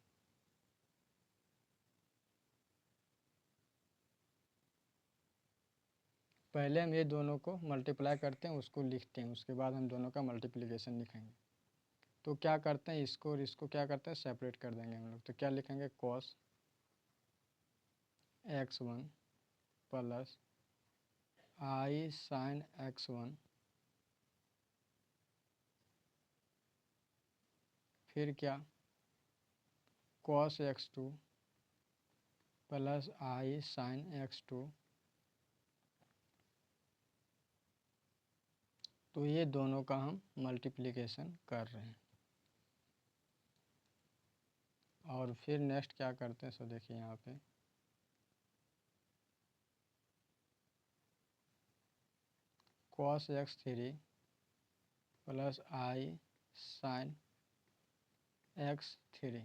S1: पहले हम ये दोनों को मल्टीप्लाई करते हैं, उसको लिखते हैं, उसके बाद हम दोनों का मल्टीप्लिकेशन लिखेंगे। तो क्या करते हैं, इसको और इसको क्या करते हैं, सेपरेट कर देंगे हम लोग। तो क्या लिखेंगे, cos x1 प्लस आई sin x1, फिर क्या cos x2 प्लस आई sin x2, तो ये दोनों का हम मल्टीप्लिकेशन कर रहे हैं। और फिर नेक्स्ट क्या करते हैं, सो देखिए यहाँ पे cos x3 प्लस आई sin x3।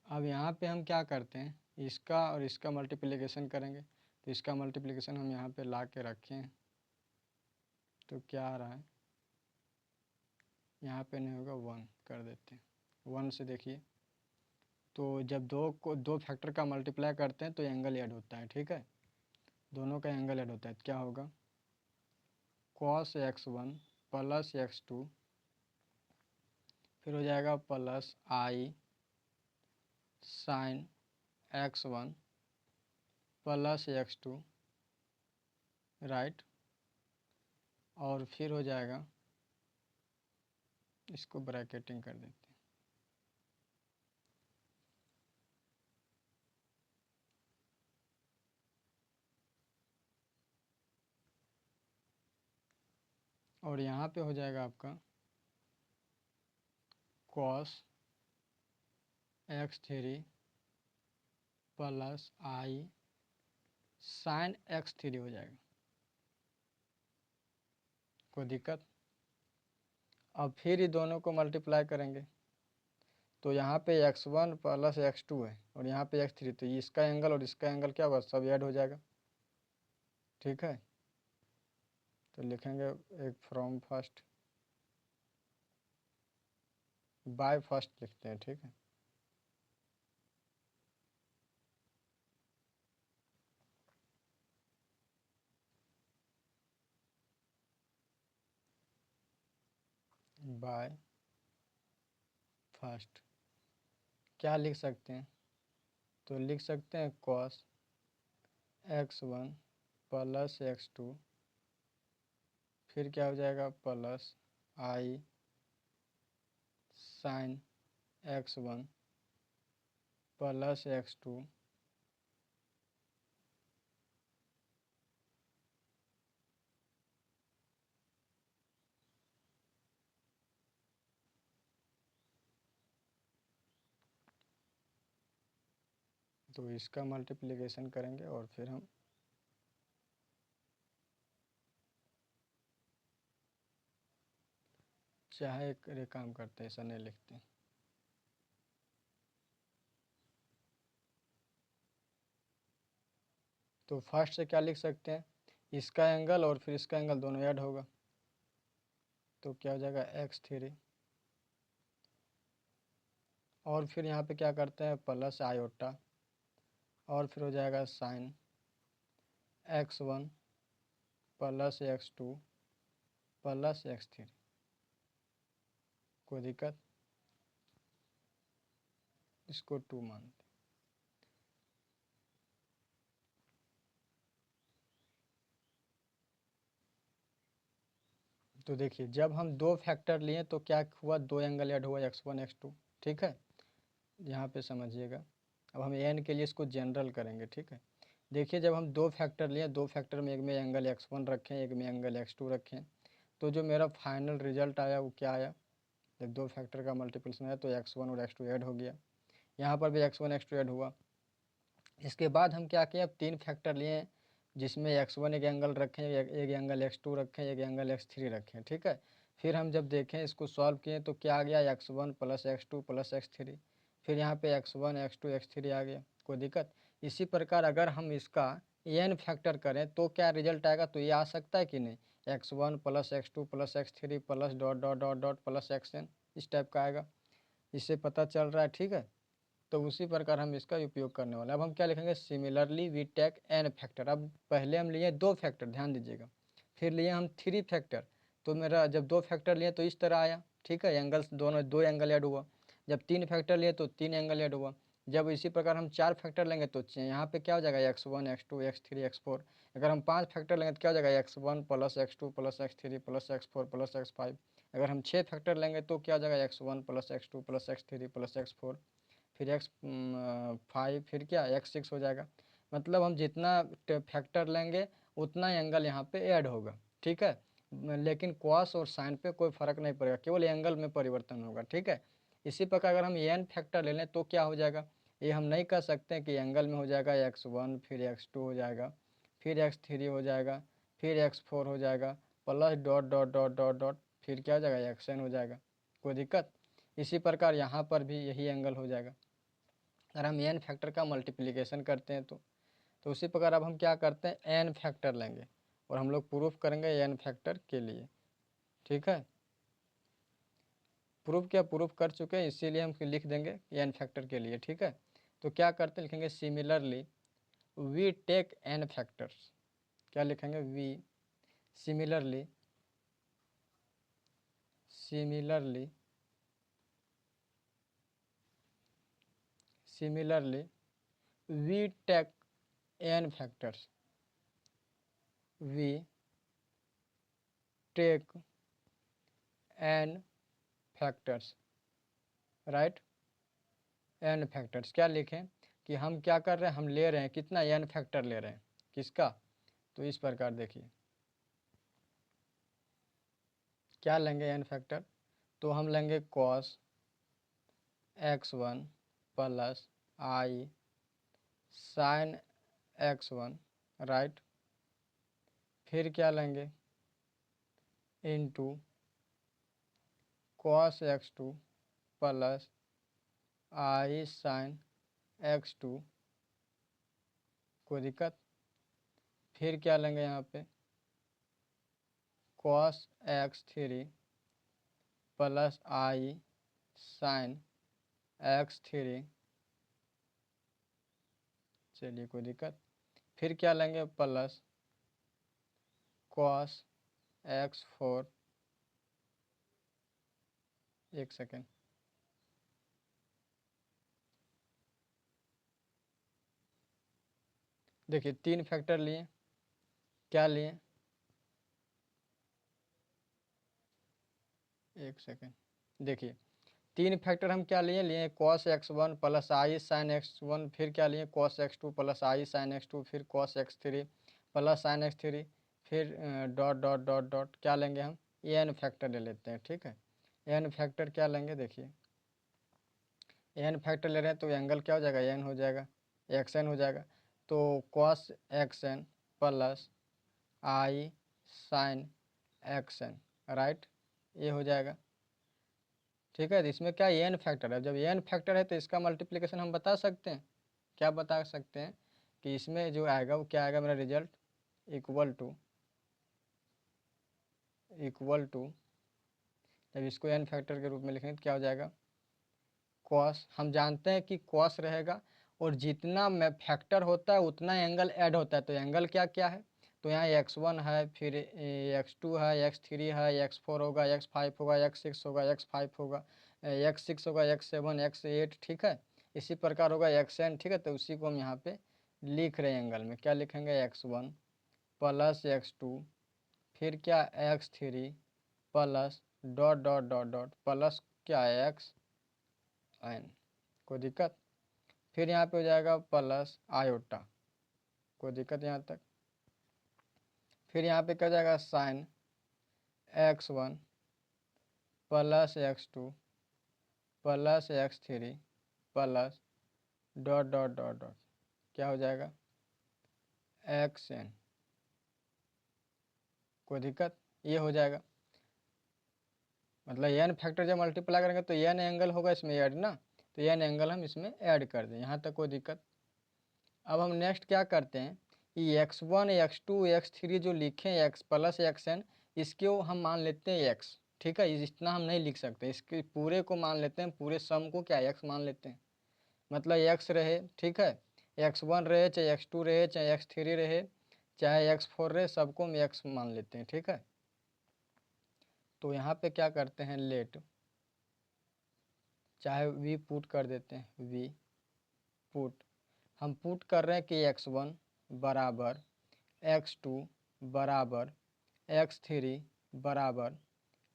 S1: अब यहाँ पे हम क्या करते हैं, इसका और इसका मल्टीप्लिकेशन करेंगे। तो इसका मल्टीप्लिकेशन हम यहाँ पे ला के रखे हैं, तो क्या आ रहा है, यहाँ पे नहीं होगा, 1 कर देते हैं। 1 से देखिए, तो जब दो फैक्टर का मल्टीप्लाई करते हैं तो एंगल ऐड होता है, ठीक है, दोनों का एंगल ऐड होता है। तो क्या होगा, cos x1 प्लस x2, फिर हो जाएगा प्लस आई sin x1 plus x2, right. और फिर हो जाएगा, इसको ब्रैकेटिंग कर देते हैं, और यहाँ पे हो जाएगा आपका cos x3 प्लस आई sin x3 हो जाएगा, कोई दिक्कत? अब फिर ही दोनों को मल्टीप्लाई करेंगे तो यहाँ पे x1 प्लस x2 है और यहाँ पे x3, तो इसका एंगल और इसका एंगल क्या होगा, सब ऐड हो जाएगा। ठीक है, तो लिखेंगे एक फ्रॉम फर्स्ट बाय फर्स्ट लिखते हैं। ठीक है, बाय फर्स्ट क्या लिख सकते हैं, तो लिख सकते हैं कॉस x1 प्लस x2, फिर क्या हो जाएगा plus i sine x1 plus x2 तो इसका मल्टीप्लिकेशन करेंगे और फिर हम चाहे एक काम करते हैं, ऐसा नहीं लिखते। तो फर्स्ट से क्या लिख सकते हैं, इसका एंगल और फिर इसका एंगल दोनों ऐड होगा, तो क्या हो जाएगा x3, और फिर यहाँ पे क्या करते हैं प्लस आयोटा, और फिर हो जाएगा sine x1 plus x2 plus x3। कोई दिक्कत, इसको 2 मानते। तो देखिए जब हम दो फैक्टर लिए तो क्या हुआ, दो एंगल ऐड हुआ x1 x2। ठीक है, यहाँ पे समझिएगा। अब हम एन के लिए इसको जनरल करेंगे। ठीक है, देखिए जब हम दो फैक्टर लिए, दो फैक्टर में एक में एंगल x1 रखें, एक में एंगल x2 रखें, तो जो मेरा फाइनल रिजल्ट आया वो क्या आया, जब दो फैक्टर का मल्टीप्लिकेशन आया तो x1 और x2 ऐड हो गया, यहाँ पर भी x1 x2 ऐड हुआ। इसके बाद हम क्या किए, अब तीन फैक्टर लिए जिसमें x1 एक एंगल रखें, एक एंगल x2 रखें, एक एंगल x3 रखें। ठीक है, फिर हम जब देखें इसको सॉल्व किए तो क्या आ गया, x1 plus x2 plus x3, फिर यहाँ पे x1 x2 x3 आ गया। कोई दिक्कत। इसी प्रकार अगर हम इसका n फैक्टर करें तो क्या रिजल्ट आएगा, तो ये आ सकता है कि नहीं, x1 plus x2 plus x3 plus dot dot dot dot plus xn, इस टाइप का आएगा। इससे पता चल रहा है। ठीक है, तो उसी प्रकार हम इसका उपयोग करने वाले हैं। अब हम क्या लिखेंगे, similarly we take n factor. अब पहले हम लिए दो फैक्टर, ध्यान दीजिएगा, फिर लिए हम थ्री फैक्टर, तो मेरा जब दो फैक्टर लिए तो इस तरह आया। ठीक है, एंगल्स दोनों, दो एंगल ऐड हुआ। जब तीन फैक्टर लिए तो तीन एंगल ऐड हुआ। जब इसी प्रकार हम चार फैक्टर लेंगे तो यहाँ पे क्या हो जाएगा, x1 x2 x3 x4। अगर हम पाँच फैक्टर लेंगे तो क्या हो जाएगा, x1 plus x2 plus x3 plus x4 plus x5। अगर हम छः फैक्टर लेंगे तो क्या हो जाएगा, x1 plus x2 plus x3 plus x4, फिर x5, फिर क्या x6 हो जाएगा। मतलब हम जितना फैक्टर लेंगे उतना एंगल यहाँ पे ऐड होगा। ठीक है, लेकिन कॉस और साइन पे कोई फर्क नहीं पड़ेगा, केवल एंगल में परिवर्तन होगा। ठीक है, इसी प्रकार अगर हम एन फैक्टर ले लें तो क्या हो जाएगा, ये हम नहीं कह सकते कि एंगल में हो जाएगा x1, फिर x2 हो जाएगा, फिर x3 हो जाएगा, फिर x4 हो जाएगा, plus dot dot dot dot dot, फिर क्या हो जाएगा xn हो जाएगा। कोई दिक्कत। इसी प्रकार यहाँ पर भी यही एंगल हो जाएगा अगर हम एन फैक्टर का मल्टीप्लिकेशन करते हैं तो उसी प्रकार अब हम क्या करते हैं, एन फैक्टर लेंगे और हम लोग प्रूफ करेंगे एन फैक्टर के लिए। ठीक है, प्रूफ कर चुके हैं, इसीलिए हम लिख देंगे एन फैक्टर के लिए। ठीक है, तो क्या करते हैं, लिखेंगे similarly we take n factors. क्या लिखेंगे, we similarly similarly similarly we take n factors, we take n factors, right. N factors क्या लिखें कि हम क्या कर रहे हैं, हम ले रहे हैं कितना, एन फैक्टर ले रहे हैं किसका, तो इस प्रकार देखिए क्या लेंगे एन फैक्टर, तो हम लेंगे cos x1 plus i sine x1, right. फिर क्या लेंगे, into cos x two plus i sine x two, कोई दिक्कत। फिर क्या लेंगे यहाँ पे cos x three plus i sine x three, चलिए कोई दिक्कत। फिर क्या लेंगे प्लस कॉस एक्स फोर, एक सेकेंड, देखिए 3 फैक्टर लिए, क्या लिए, एक सेकेंड, देखिए 3 फैक्टर हम क्या लिए cos x one plus i sine x one, फिर क्या लिए cos x two plus i sine x two, फिर cos x three plus sine x three, फिर डॉट डॉट डॉट डॉट क्या लेंगे हम एन फैक्टर ले लेते हैं, ठीक है। एन फैक्टर क्या लेंगे, देखिए एन फैक्टर ले रहे हैं तो एंगल क्या हो जाएगा, एन हो जाएगा, एक्स एन हो जाएगा। तो cos x N plus i sine x N, right, ये हो जाएगा, ठीक है। तो इसमें क्या एन फैक्टर है, जब एन फैक्टर है तो इसका मल्टीप्लिकेशन हम बता सकते हैं, क्या बता सकते हैं कि इसमें जो आएगा वो क्या आएगा मेरा रिजल्ट, इक्वल टू जब इसको एन फैक्टर के रूप में लिखेंगे तो क्या हो जाएगा कॉस, हम जानते हैं कि कॉस रहेगा और जितना में फैक्टर होता है उतना एंगल ऐड होता है, तो एंगल क्या क्या है, तो यहाँ एक्स वन है, फिर एक्स टू है, एक्स थ्री है, एक्स फोर होगा, एक्स फाइव होगा, एक्स सिक्स होगा, एक्स फाइव होगा, एक्स सिक्स होगा, एक्स सेवन, एक्स एट, ठीक है। इसी प्रकार होगा एक्स एन, ठीक है। तो उसी को हम यहाँ पे लिख रहे हैं एंगल में, क्या लिखेंगे x one plus x two, फिर क्या x three plus dot dot dot dot plus क्या एक्स एन, कोई दिक्कत। फिर यहाँ पे हो जाएगा प्लस आयोटा, कोई दिक्कत यहाँ तक। फिर यहाँ पे क्या हो जाएगा sign x one plus x two plus x three plus dot dot dot dot क्या हो जाएगा एक्स एन, कोई दिक्कत, ये हो जाएगा। मतलब एन फैक्टर जब मल्टीप्लाई करेंगे तो एन एंगल होगा इसमें ऐड ना, तो एन एंगल हम इसमें ऐड कर दें, यहाँ तक कोई दिक्कत। अब हम नेक्स्ट क्या करते हैं, ये x one x two x three जो लिखे हैं एक्स प्लस एक्स एन, इसको हम मान लेते हैं एक्स, ठीक है। इतना हम नहीं लिख सकते, इसके पूरे को मान लेते हैं, पूरे सम को क्या एक्स मान लेते हैं, मतलब एक्स रहे, ठीक है। एक्स वन रहे चाहे एक्स टू रहे चाहे एक्स थ्री रहे चाहे एक्स फोर रहे, सबको हम एक्स मान लेते हैं, ठीक है। तो यहाँ पे क्या करते हैं लेट, चाहे वी पुट कर देते हैं, वी पुट, हम पुट कर रहे हैं कि एक्स वन बराबर एक्स टू बराबर एक्स थ्री बराबर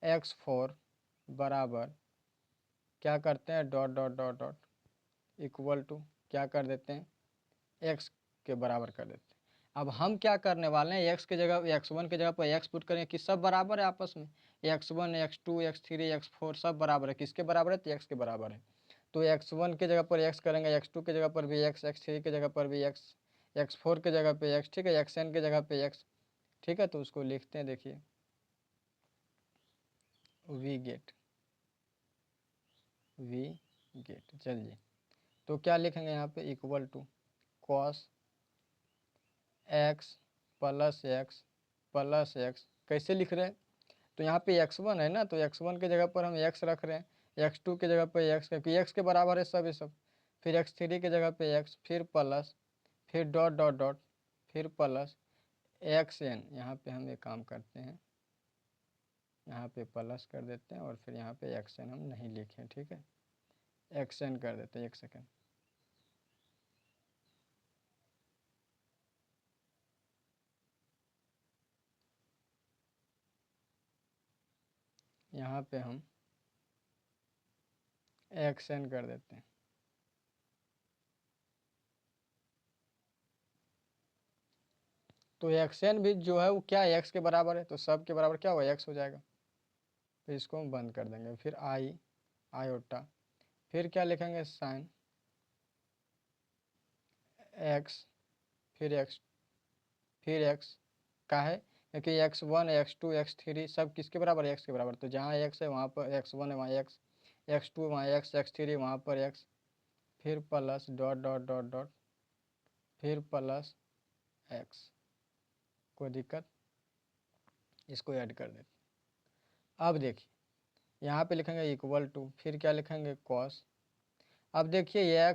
S1: एक्स फोर बराबर क्या करते हैं dot dot dot dot equal to क्या कर देते हैं एक्स के बराबर कर देते हैं। अब हम क्या करने वाले हैं, एक्स के जगह एक्स वन के जगह पर एक्स पुट करेंगे कि सब बराबर है आपस में, x one x two x three x four सब बराबर है, किसके बराबर है, तो एक्स के बराबर है। तो एक्स वन के जगह पर एक्स करेंगे, एक्स टू के जगह पर भी एक्स, एक्स थ्री के जगह पर भी एक्स, एक्स फोर के जगह पे एक्स, ठीक है, एक्स एन के जगह पे एक्स, ठीक है। तो उसको लिखते हैं, देखिए वी गेट चलिए, तो क्या लिखेंगे यहाँ पे equal to cos x plus x कैसे लिख रहे हैं, तो यहाँ पे एक्स वन है ना, तो एक्स वन के जगह पर हम एक्स रख रहे हैं, एक्स टू के जगह पर एक्स, क्योंकि एक्स के बराबर है सब ये सब, फिर एक्स थ्री के जगह पे एक्स, फिर प्लस, फिर डॉट डॉट डॉट, फिर प्लस एक्स एन, यहाँ पे हम एक काम करते हैं, यहाँ पे प्लस कर देते हैं और फिर यहाँ पे एक्स एन हम नहीं लिखें, ठीक है, एक्स एन कर देते हैं, एक सेकेंड। यहाँ पे हम एक्स एन कर देते हैं, तो एक्स एन भी जो है वो क्या है एक्स के बराबर है, तो सब के बराबर क्या होगा एक्स हो जाएगा। तो इसको हम बंद कर देंगे, फिर आई आयोटा, फिर क्या लिखेंगे साइन एक्स, फिर एक्स, फिर एक्स का है क्योंकि x1 x2 x3 सब किसके बराबर, x के बराबर। तो जहाँ x है वहाँ पर x1 है, वहाँ x, x2 वहाँ x, x3 वहाँ पर x, फिर plus dot dot dot dot, फिर प्लस x। कोई दिक्कत, इसको ऐड कर देते। अब देखिए यहाँ पे लिखेंगे इक्वल टू, फिर क्या लिखेंगे कॉस। अब देखिए ये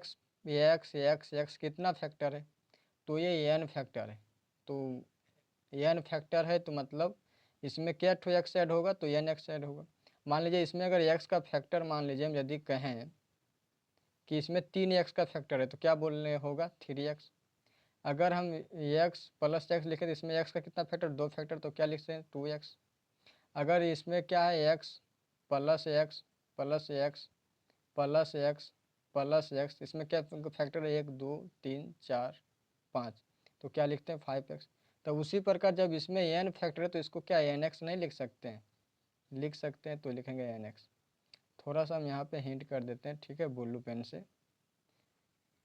S1: x कितना फैक्टर है, तो ये n फैक्टर है। तो n फैक्टर है तो मतलब इसमें क्या ठो x ऐड होगा, तो n x ऐड होगा। मान लीजिए इसमें अगर x का फैक्टर, मान लीजिए हम यदि कहें कि इसमें 3x का फैक्टर है, तो क्या बोलने होगा 3x। अगर हम x प्लस x लिखे तो इसमें x का कितना फैक्टर, 2 फैक्टर, तो क्या लिखते हैं 2x। अगर इसमें क्या है x plus x plus x plus x plus x, इसमें क्या फैक्टर है 1 2 3 4 5, तो क्या लिखते हैं 5x। तो उसी प्रकार जब इसमें n फैक्टर है तो इसको क्या nx नहीं लिख सकते हैं, लिख सकते हैं, तो लिखेंगे nx। थोड़ा सा हम यहाँ पे हिंट कर देते हैं, ठीक है, ब्लू पेन से।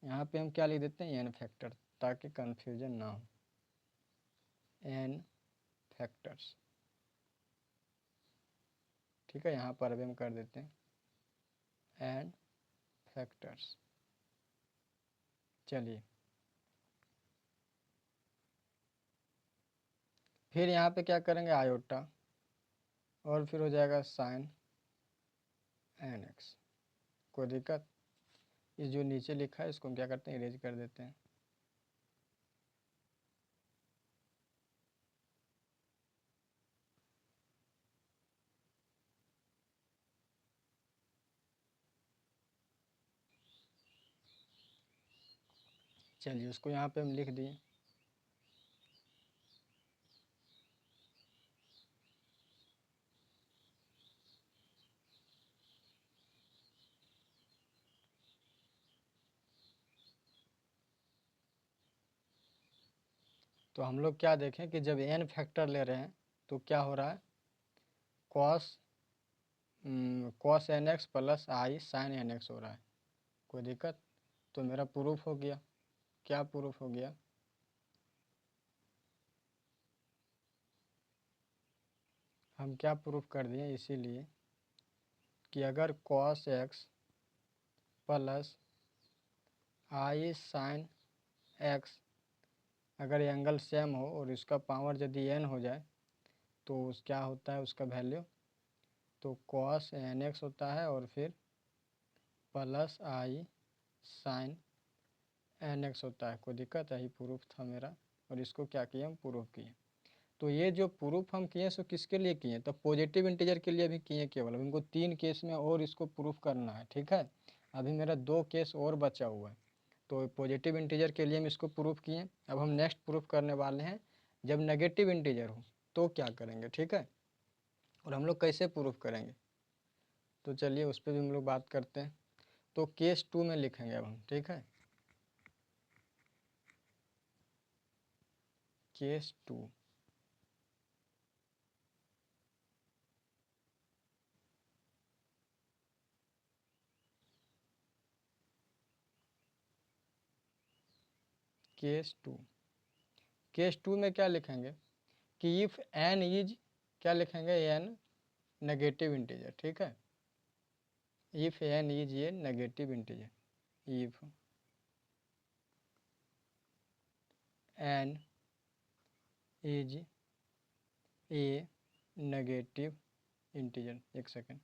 S1: यहाँ पे हम क्या लिख देते हैं n फैक्टर, ताकि कन्फ्यूजन ना हो, n फैक्टर्स, ठीक है। यहाँ पर अभी हम कर देते हैं n फैक्टर्स। चलिए फिर यहाँ पे क्या करेंगे आयोटा, और फिर हो जाएगा साइन nx। कोई दिक्कत, ये जो नीचे लिखा है इसको हम क्या करते हैं इरेज कर देते हैं। चलिए उसको यहाँ पे हम लिख दिए। तो हम लोग क्या देखें कि जब n फैक्टर ले रहे हैं तो क्या हो रहा है, cos n x plus i sine n x हो रहा है। कोई दिक्कत, तो मेरा प्रूफ हो गया। क्या प्रूफ हो गया, हम क्या प्रूफ कर दिए, इसीलिए कि अगर cos x plus i sine x, अगर एंगल सेम हो और इसका पावर यदि n हो जाए तो उस क्या होता है उसका वैल्यू, तो कॉस एन एक्स होता है और फिर plus i sine n x होता है। कोई दिक्कत, यही प्रूफ था मेरा, और इसको क्या किए हम प्रूफ किए। तो ये जो प्रूफ हम किए सो किसके लिए किए, तो पॉजिटिव इंटीजर के लिए भी किए केवल। अब इनको 3 केस में और इसको प्रूफ करना है, ठीक है। अभी मेरा 2 केस और बचा हुआ है, तो पॉजिटिव इंटीजर के लिए हम इसको प्रूफ किए। अब हम नेक्स्ट प्रूफ करने वाले हैं जब नेगेटिव इंटीजर हो तो क्या करेंगे, ठीक है, और हम लोग कैसे प्रूफ करेंगे। तो चलिए उस पर भी हम लोग बात करते हैं। तो केस 2 में लिखेंगे अब हम, ठीक है, केस 2। केस टू में क्या लिखेंगे कि इफ़ n इज, क्या लिखेंगे n नेगेटिव इंटीजर, ठीक है। If n is a negative integer, if n is a negative integer, एक सेकेंड,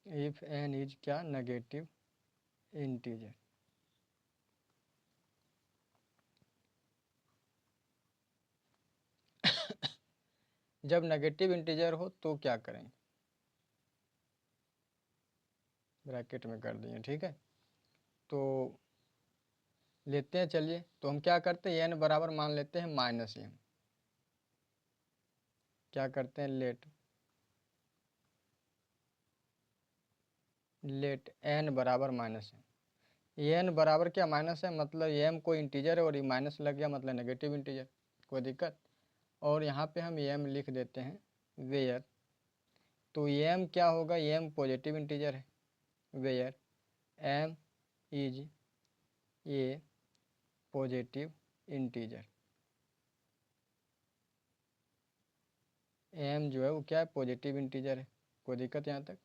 S1: इफ़ n इज क्या नेगेटिव इंटीजर। जब नेगेटिव इंटीजर हो तो क्या करेंगे, ब्रैकेट में कर दिए, ठीक है। तो लेते हैं, चलिए तो हम क्या करते हैं n बराबर मान लेते हैं -m। क्या करते हैं लेट n बराबर -m। n बराबर क्या माइनस है, मतलब m कोई इंटीजर है और ये माइनस लग गया मतलब नेगेटिव इंटीजर। कोई दिक्कत, और यहाँ पे हम m लिख देते हैं वेयर। तो m क्या होगा, m पॉजिटिव इंटीजर है, where m is a positive integer. M जो है वो क्या है, पॉजिटिव इंटीजर है। कोई दिक्कत यहाँ तक?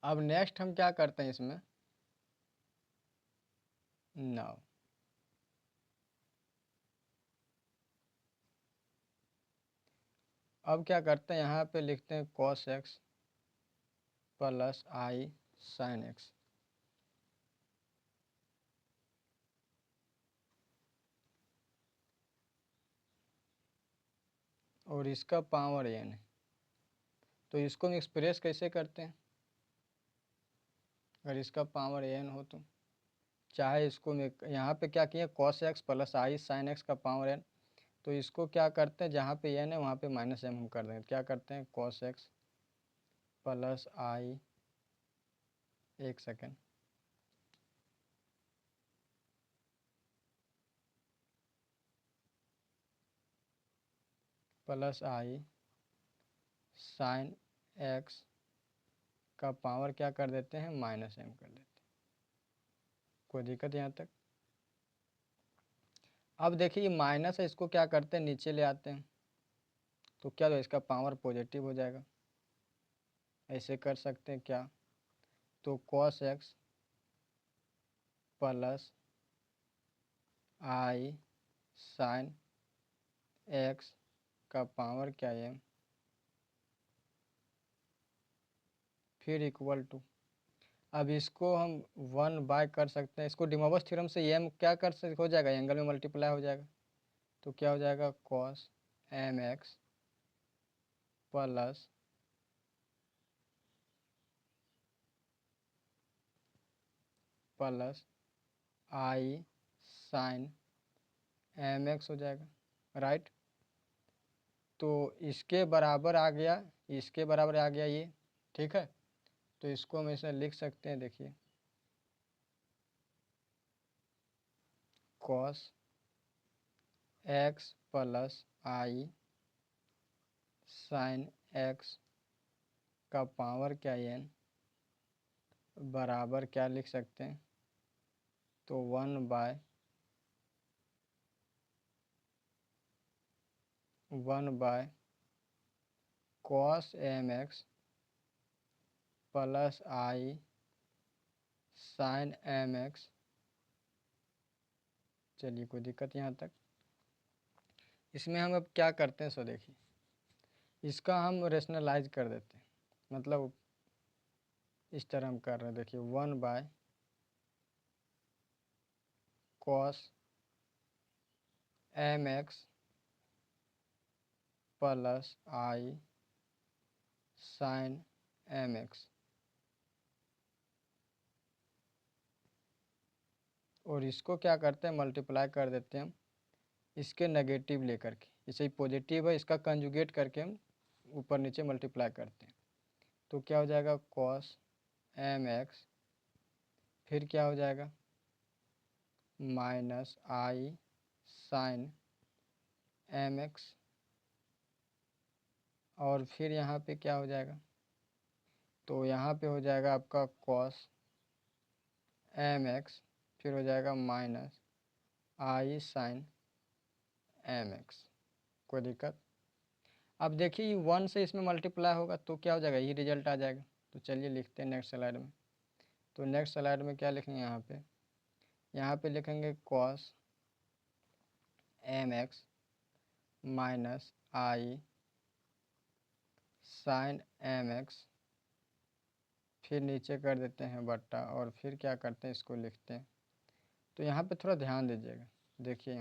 S1: अब नेक्स्ट हम क्या करते हैं इसमें, नाउ अब क्या करते हैं, यहाँ पे लिखते हैं cos x plus i sine x. और इसका पावर n है, तो इसको हम एक्सप्रेस कैसे करते हैं, अगर इसका पावर n हो तो चाहे इसको मैं यहाँ पे क्या किया, cos x plus i sine x का पावर n, तो इसको क्या करते हैं, जहाँ पे n है वहाँ पे माइनस m हम कर देंगे। क्या करते हैं, cos x प्लस आई, एक second, plus i sine x का पावर क्या कर देते हैं, माइनस m कर देते हैं। कोई दिक्कत यहाँ तक? अब देखिए ये माइनस है, इसको क्या करते हैं, नीचे ले आते हैं, तो क्या होगा, इसका पावर पॉजिटिव हो जाएगा। ऐसे कर सकते हैं क्या, तो cos x plus i sine x का पावर क्या है, फिर इक्वल टू, अब इसको हम 1 बाय कर सकते हैं, इसको डिमोवर्स थ्योरम से एम क्या कर सकते हो जाएगा, एंगल में मल्टीप्लाई हो जाएगा। तो क्या हो जाएगा, cos m x plus i sine m x हो जाएगा, राइट। तो इसके बराबर आ गया, इसके बराबर आ गया ये, ठीक है। तो इसको हम ऐसे लिख सकते हैं, देखिए cos x plus i sine x का पावर क्या n बराबर क्या लिख सकते हैं, तो 1 by cos m x plus i sine m x. चलिए कोई दिक्कत यहाँ तक? इसमें हम अब क्या करते हैं, सो देखिए इसका हम रेशनलाइज कर देते हैं, मतलब इस तरह हम कर रहे हैं, देखिए 1 by cos m x plus i sine m x, और इसको क्या करते हैं, मल्टीप्लाई कर देते हैं हम इसके नेगेटिव लेकर के, इसे ही पॉजिटिव है, इसका कंजुगेट करके हम ऊपर नीचे मल्टीप्लाई करते हैं। तो क्या हो जाएगा, cos एम एक्स, फिर क्या हो जाएगा, minus i sine m x, और फिर यहाँ पे क्या हो जाएगा, तो यहाँ पे हो जाएगा आपका cos एम एक्स, फिर हो जाएगा minus i sine m x. कोई दिक्कत? अब देखिए 1 से इसमें मल्टीप्लाई होगा तो क्या हो जाएगा, ये रिजल्ट आ जाएगा। तो चलिए लिखते हैं नेक्स्ट स्लाइड में। तो नेक्स्ट स्लाइड में क्या लिखेंगे, यहाँ पे लिखेंगे cos m x minus i sine m x, फिर नीचे कर देते हैं बट्टा, और फिर क्या करते हैं, इसको लिखते हैं। तो यहाँ पे थोड़ा ध्यान दीजिएगा, देखिए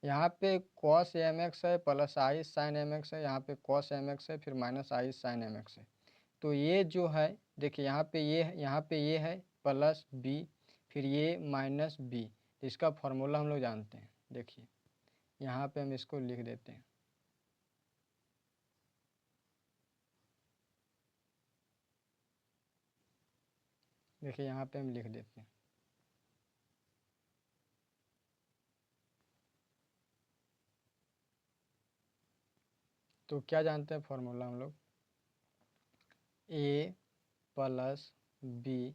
S1: यहाँ पे cos एम एक्स है plus i sine m x है, यहाँ पे cos एम एक्स है, फिर minus i sine m x है। तो ये जो है देखिए यहाँ पे ये है, यहाँ पे ये है प्लस बी, फिर ये माइनस बी, इसका फॉर्मूला हम लोग जानते हैं। देखिए यहाँ पे हम इसको लिख देते हैं, देखिए यहाँ पे हम लिख देते हैं, तो क्या जानते हैं फॉर्मूला हम लोग, ए प्लस बी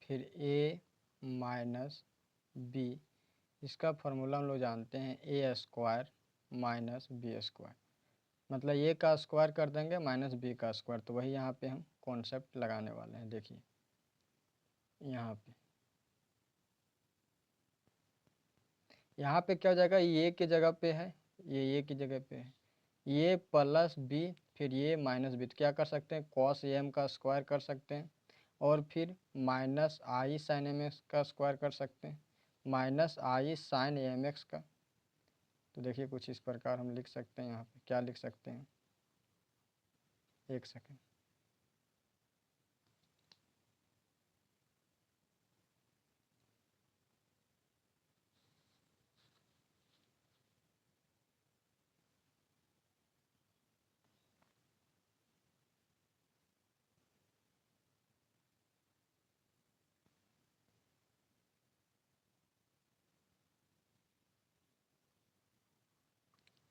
S1: फिर ए माइनस बी इसका फार्मूला हम लोग जानते हैं ए स्क्वायर माइनस बी स्क्वायर, मतलब ए का स्क्वायर कर देंगे माइनस बी का स्क्वायर, तो वही यहाँ पे हम कॉन्सेप्ट लगाने वाले हैं। देखिए यहाँ पे क्या हो जाएगा, ये की जगह पे है, ये की जगह पे है, ये प्लस बी फिर ये माइनस बी, तो क्या कर सकते हैं कॉस एम का स्क्वायर कर सकते हैं, और फिर minus i sine m x का स्क्वायर कर सकते हैं, minus i sine m x का। तो देखिए कुछ इस प्रकार हम लिख सकते हैं, यहाँ पे क्या लिख सकते हैं, एक second.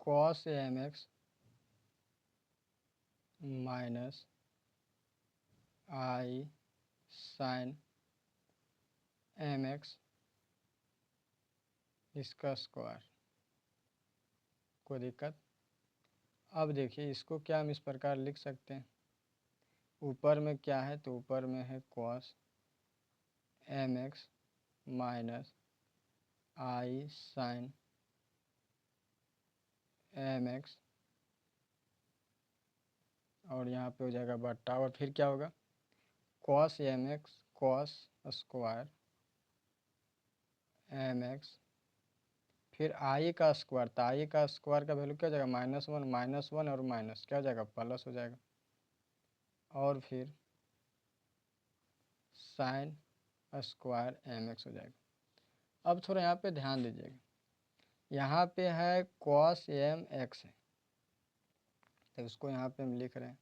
S1: Cos m x minus i sine m x इसका स्क्वायर, कोई दिक्कत। अब देखिए इसको क्या हम इस प्रकार लिख सकते हैं, ऊपर में क्या है, तो ऊपर में है cos m x minus i sine m x, और यहाँ पे हो जाएगा बट्टा, और फिर क्या होगा cos m x cos square m x, फिर आई का स्क्वायर, तो आई का स्क्वायर का वैल्यू क्या हो जाएगा माइनस वन और माइनस क्या हो जाएगा प्लस हो जाएगा, और फिर साइन स्क्वायर एम एक्स हो जाएगा। अब थोड़ा यहाँ पे ध्यान दीजिएगा, यहाँ पे है कॉस एम एक्स है, तो उसको यहाँ पे हम लिख रहे हैं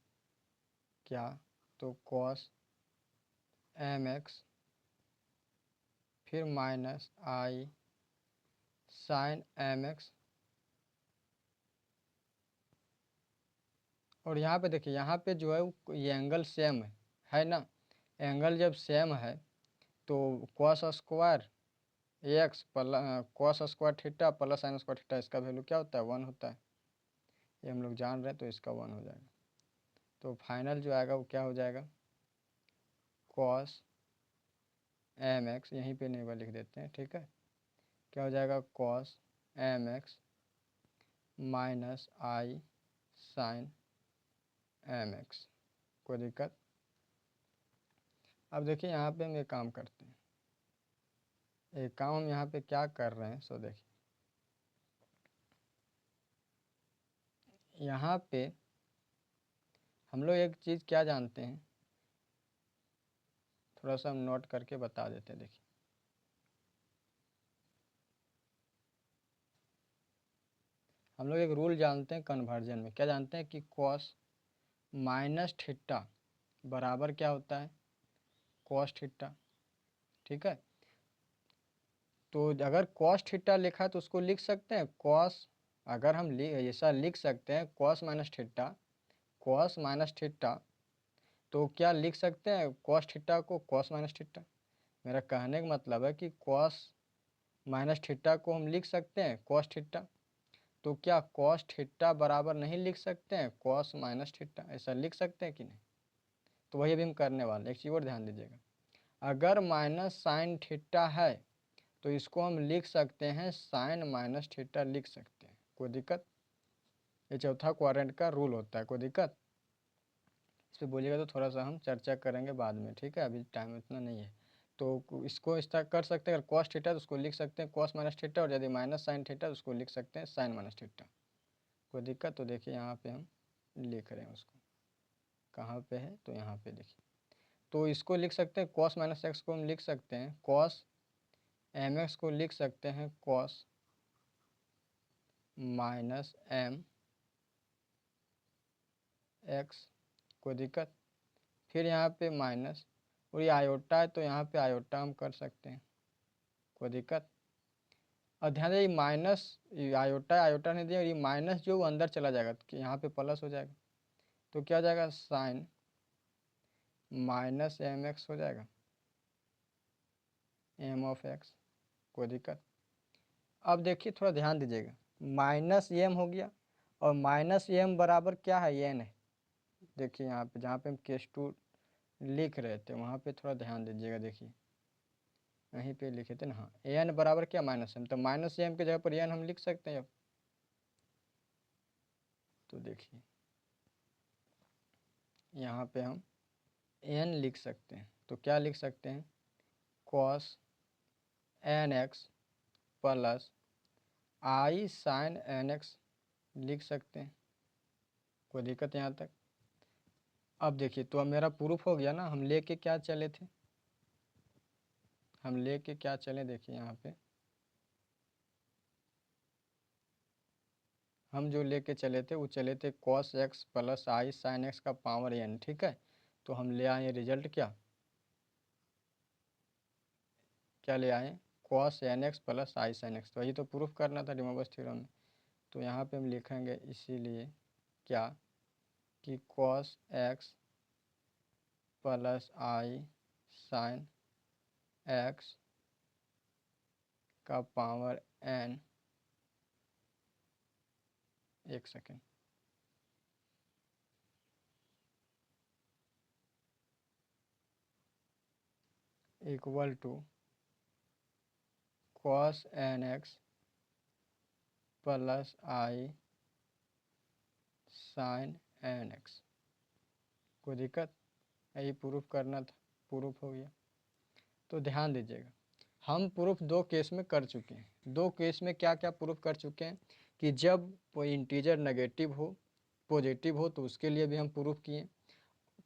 S1: क्या, तो कॉस एम एक्स फिर minus i sine m x, और यहाँ पे देखिए यहाँ पे जो है ये एंगल सेम है ना, एंगल जब सेम है तो cos square x plus cos square theta plus sine square theta, इसका वैल्यू क्या होता है 1 होता है, ये हम लोग जान रहे हैं, तो इसका 1 हो जाएगा। तो फाइनल जो आएगा वो क्या हो जाएगा कॉस एम एक्स, यहीं पे नहीं लिख देते हैं, ठीक है, क्या हो जाएगा cos m x minus i sine m x, कोई दिक्कत। अब देखिए यहाँ पे हम एक काम करते हैं, एक काम हम यहाँ पे क्या कर रहे हैं, सो देखिए यहाँ पे हम लोग एक चीज़ क्या जानते हैं, थोड़ा सा हम नोट करके बता देते हैं। देखिए हम लोग एक रूल जानते हैं कन्वर्जन में, क्या जानते हैं कि कॉस माइनस थीटा बराबर क्या होता है कॉस थीटा, ठीक है। तो अगर कॉस थीटा लिखा है तो उसको लिख सकते हैं कॉस, अगर हम ऐसा लिख सकते हैं कॉस माइनस थीटा, तो क्या लिख सकते हैं कॉस थीटा को कॉस माइनस थीटा। मेरा कहने का मतलब है कि कॉस माइनस थीटा को हम लिख सकते हैं कॉस थीटा, तो क्या कॉस थीटा बराबर नहीं लिख सकते हैं कॉस माइनस थीटा, ऐसा लिख सकते हैं कि नहीं। तो वही अभी हम करने वाले, एक चीज़ और ध्यान दीजिएगा, अगर माइनस साइन थीटा है तो इसको हम लिख सकते हैं साइन माइनस थीटा लिख सकते हैं, कोई दिक्कत। ये चौथा क्वाड्रेंट का रूल होता है, कोई दिक्कत। इस पर बोलिएगा तो थोड़ा सा हम चर्चा करेंगे बाद में, ठीक है, अभी टाइम इतना नहीं है। तो इसको इस तरह कर सकते हैं, अगर कॉस थीटा तो उसको लिख सकते हैं कॉस माइनस थीटा, और यदि माइनस साइन थीटा तो उसको लिख सकते हैं साइन माइनस थीटा, कोई दिक्कत। तो देखिए यहाँ पे हम लिख रहे हैं उसको, कहाँ पे है, तो यहाँ पे देखिए, तो इसको लिख सकते हैं कॉस माइनस एक्स को हम लिख सकते हैं कॉस एम एक्स को लिख सकते हैं कॉस माइनस एम एक्स, कोई दिक्कत। फिर यहाँ पे माइनस, और ये आयोटा है तो यहाँ पे आयोटा हम कर सकते हैं, कोई दिक्कत। और ध्यान दें माइनस, ये आयोटा आयोटा नहीं दिया, ये माइनस जो अंदर चला जाएगा तो यहाँ पे प्लस हो जाएगा, तो क्या हो जाएगा साइन माइनस एम एक्स हो जाएगा एम ऑफ एक्स, कोई दिक्कत। अब देखिए थोड़ा ध्यान दीजिएगा, माइनस एम हो गया और माइनस एम बराबर क्या है, एन है। देखिए यहाँ पे जहाँ पे हम केस टू लिख रहे थे वहाँ पे थोड़ा ध्यान दीजिएगा, देखिए यहीं पे लिखे थे ना, हाँ एन बराबर क्या माइनस एम, तो माइनस एम की जगह पर एन हम लिख सकते हैं अब। तो देखिए यहाँ पे हम एन लिख सकते हैं, तो क्या लिख सकते हैं, cos n x plus i sine n x लिख सकते हैं, कोई दिक्कत यहाँ तक। अब देखिए तो अब मेरा प्रूफ हो गया ना, हम लेके क्या चले थे, हम लेके क्या चले, देखिए यहाँ पे हम जो लेके चले थे वो चले थे cos x plus i sine x का पावर एन, ठीक है। तो हम ले आए रिजल्ट क्या, क्या ले आए, cos n x plus i sine x, तो वही तो प्रूफ करना था डिमोवर्स थ्योरम में। तो यहाँ पे हम लिखेंगे इसीलिए क्या, कि cos x plus i sine x का पावर एन, एक second, equal to cos n x plus i sine n x, कोई दिक्कत, यही प्रूफ करना था, प्रूफ हो गया। तो ध्यान दीजिएगा, हम प्रूफ दो केस में कर चुके हैं। दो केस में क्या क्या प्रूफ कर चुके हैं, कि जब कोई इंटीजर नेगेटिव हो पॉजिटिव हो तो उसके लिए भी हम प्रूफ किए,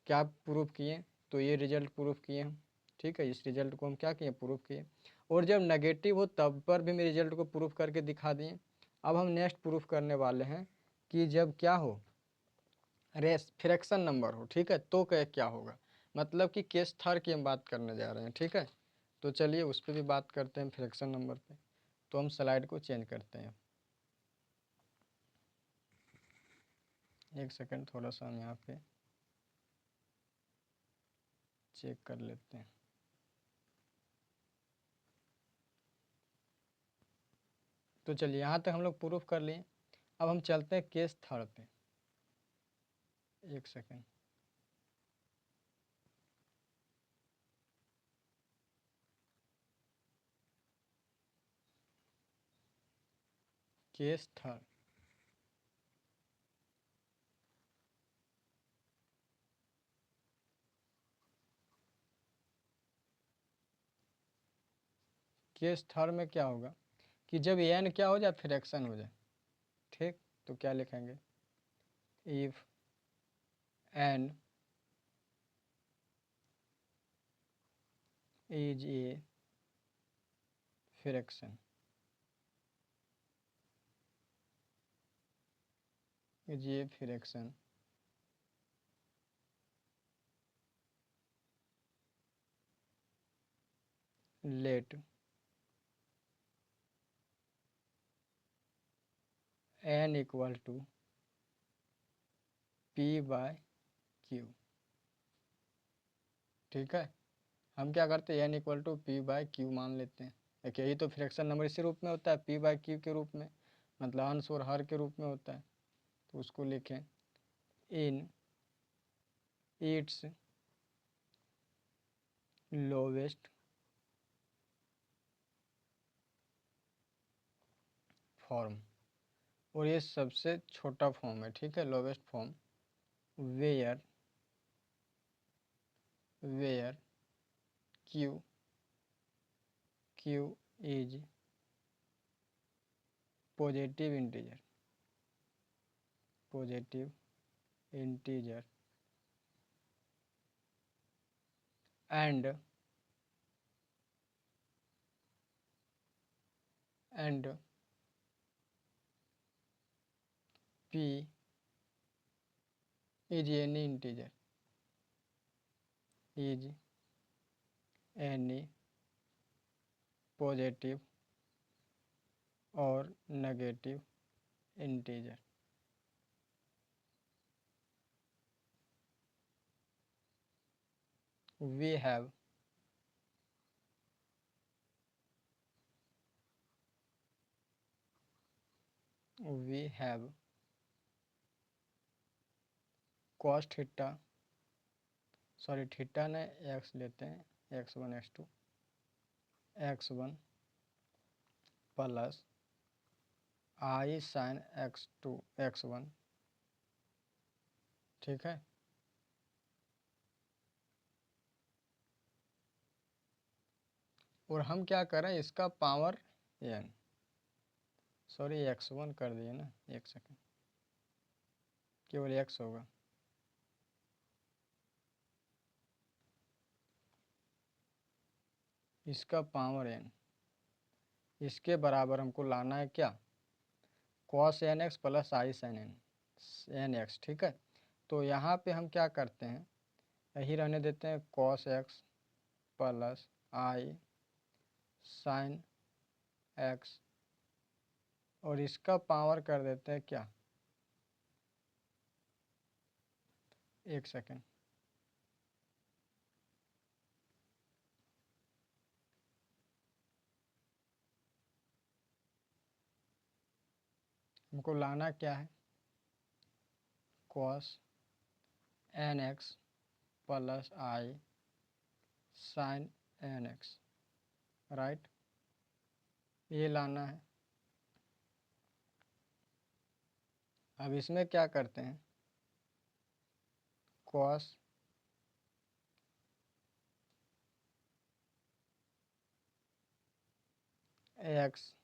S1: क्या प्रूफ किए, तो ये रिजल्ट प्रूफ किए हम, ठीक है, इस रिजल्ट को हम क्या किए, प्रूफ किए। और जब नेगेटिव हो तब पर भी मैं रिजल्ट को प्रूफ करके दिखा दिए। अब हम नेक्स्ट प्रूफ करने वाले हैं कि जब क्या हो, रेस फ्रैक्शन नंबर हो, ठीक है, तो क्या होगा, मतलब कि केस थर्ड की हम बात करने जा रहे हैं, ठीक है। तो चलिए उस पर भी बात करते हैं, फ्रैक्शन नंबर पे। तो हम स्लाइड को चेंज करते हैं, एक सेकंड, थोड़ा सा हम यहाँ पे चेक कर लेते हैं। तो चलिए यहाँ तक हम लोग प्रूफ कर लिए। अब हम चलते हैं केस थर्ड पे, एक second, case third. Case third में क्या होगा, कि जब एन क्या हो जाए, फ्रैक्शन हो जाए, ठीक। तो क्या लिखेंगे, if n is a fraction, is a fraction let n equal to p by q, ठीक है। हम क्या करते हैं, n equal to p by q मान लेते हैं। देखिए यही तो फ्रैक्शन नंबर इसी रूप में होता है, पी बाय क्यू के रूप में, मतलब अंश और हर के रूप में होता है। तो उसको लिखें, इन इट्स लोवेस्ट फॉर्म, और ये सबसे छोटा फॉर्म है, ठीक है, lowest form, where where q q is positive integer, positive integer and and p is any integer, is any positive or negative integer। We have we have cos theta, sorry theta ने एक्स लेते हैं, x1 x2 x1 plus i sign x2 x1, ठीक है। और हम क्या कर रहे हैं, इसका पावर n, सॉरी x1 कर दिए ना, एक सेकेंड, केवल x होगा, इसका पावर n, इसके बराबर हमको लाना है क्या, cos nx plus i sine n x, ठीक है। तो यहाँ पे हम क्या करते हैं, यही रहने देते हैं cos x plus i sine x, और इसका पावर कर देते हैं क्या, एक सेकेंड, हमको लाना क्या है, cos nx plus i sine n x, right, ये लाना है। अब इसमें क्या करते हैं, cos एक्स,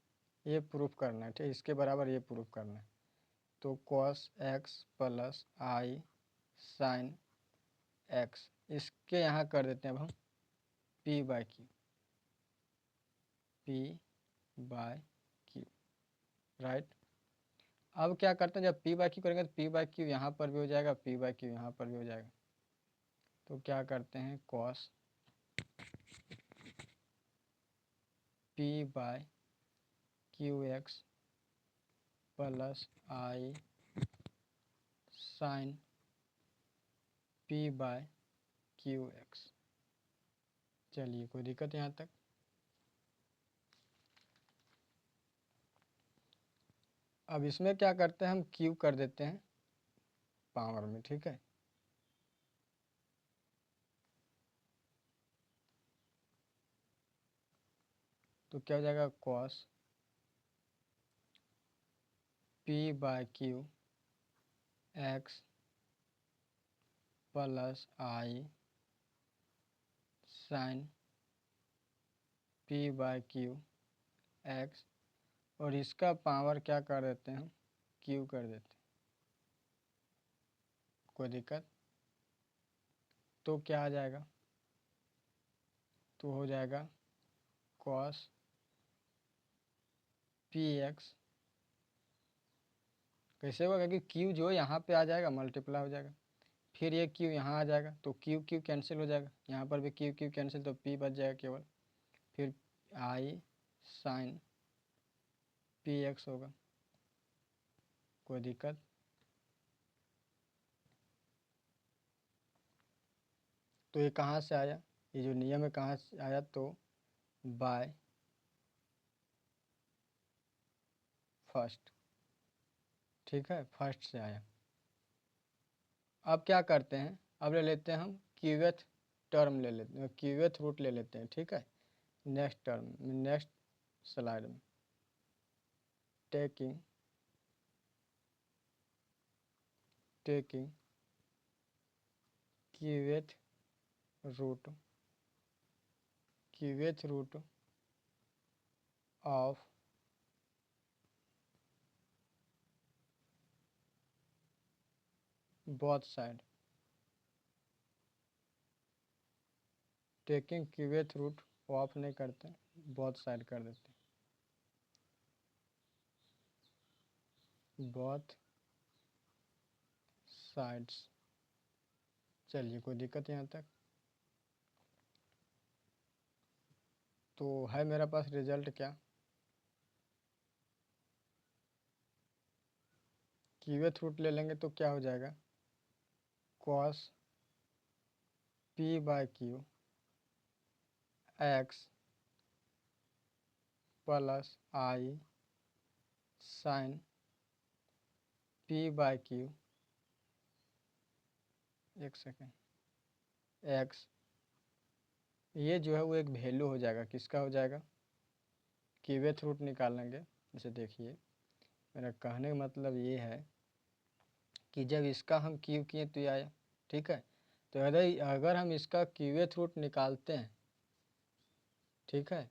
S1: ये प्रूफ करना है, ठीक, इसके बराबर ये प्रूफ करना है। तो cos x plus i sine x, इसके यहाँ कर देते हैं अब हम p by Q, p by Q, right. अब क्या करते हैं, जब p बाई क्यू करेंगे तो p बाई क्यू यहाँ पर भी हो जाएगा, p बाई क्यू यहाँ पर भी हो जाएगा। तो क्या करते हैं, cos p by q x plus i sine p by q x. चलिए, कोई दिक्कत यहाँ तक। अब इसमें क्या करते हैं, हम क्यू कर देते हैं पावर में, ठीक है। तो क्या हो जाएगा, cos p by q x plus i sine p by q x, और इसका पावर क्या कर देते हैं हम, क्यू कर देते हैं, कोई दिक्कत। तो क्या आ जाएगा, तो हो जाएगा cos पी एक्स, कैसे होगा, क्योंकि क्यू जो है यहाँ पे आ जाएगा, मल्टीप्लाई हो जाएगा, फिर ये क्यू यहाँ आ जाएगा, तो क्यू क्यू कैंसिल हो जाएगा, यहाँ पर भी क्यू क्यू कैंसिल, तो p बच जाएगा केवल, फिर आई साइन पी एक्स होगा, कोई दिक्कत। तो ये कहाँ से आया, ये जो नियम है कहाँ से आया, तो बाय फर्स्ट, ठीक है, फर्स्ट से आया। अब क्या करते हैं, अब ले लेते हैं हम क्यूएथ टर्म, ले लेते हैं क्यूएथ रूट ले लेते हैं, ठीक है। नेक्स्ट टर्म, नेक्स्ट स्लाइड में, taking qth root of both side, taking qth root of नहीं करते, बोथ साइड कर देते, बोथ साइड्स। चलिए, कोई दिक्कत यहाँ तक। तो है मेरे पास रिजल्ट क्या, क्यूएथ रूट ले लेंगे तो क्या हो जाएगा, cos p by q x plus i sine p by q, एक सेकेंड, एक्स, ये जो है वो एक वैल्यू हो जाएगा, किसका हो जाएगा, क्यूवेथ रूट निकालेंगे। जैसे देखिए मेरा कहने का मतलब ये है कि जब इसका हम क्यू किए तो ये आया, ठीक है। तो अगर हम इसका क्यूवेथ रूट निकालते हैं, ठीक है,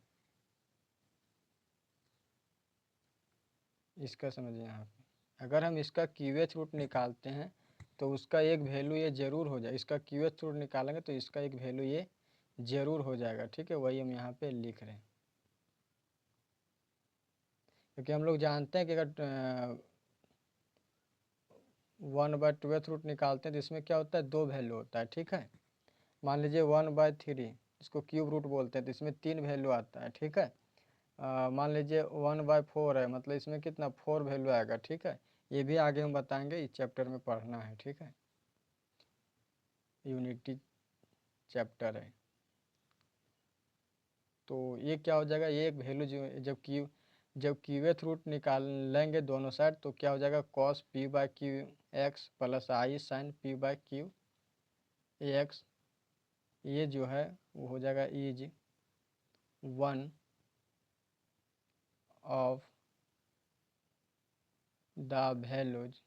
S1: इसका समझिए यहाँ पे अगर हम इसका क्यूवेथ रूट निकालते हैं तो उसका एक वैल्यू ये जरूर हो जाए, इसका क्यूवेथ रूट निकालेंगे तो इसका एक वैल्यू ये जरूर हो जाएगा, ठीक है। वही हम यहाँ पे लिख रहे हैं, क्योंकि हम लोग जानते हैं कि अगर 1/12 रूट निकालते हैं तो इसमें क्या होता है, दो वैल्यू होता है, ठीक है। मान लीजिए 1/3, इसको क्यूब रूट बोलते हैं, तो इसमें 3 वैल्यू आता है, ठीक है। मान लीजिए 1/4 है, मतलब इसमें कितना 4 वैल्यू आएगा, ठीक है। ये भी आगे हम बताएंगे, इस चैप्टर में पढ़ना है, ठीक है, यूनिटी चैप्टर है। तो ये क्या हो जाएगा, ये एक वैल्यू जो जब क्यूवेथ रूट निकाल लेंगे दोनों साइड तो क्या हो जाएगा, cos p by q x plus i sine p by q x, ये जो है वो हो जाएगा is 1 of the values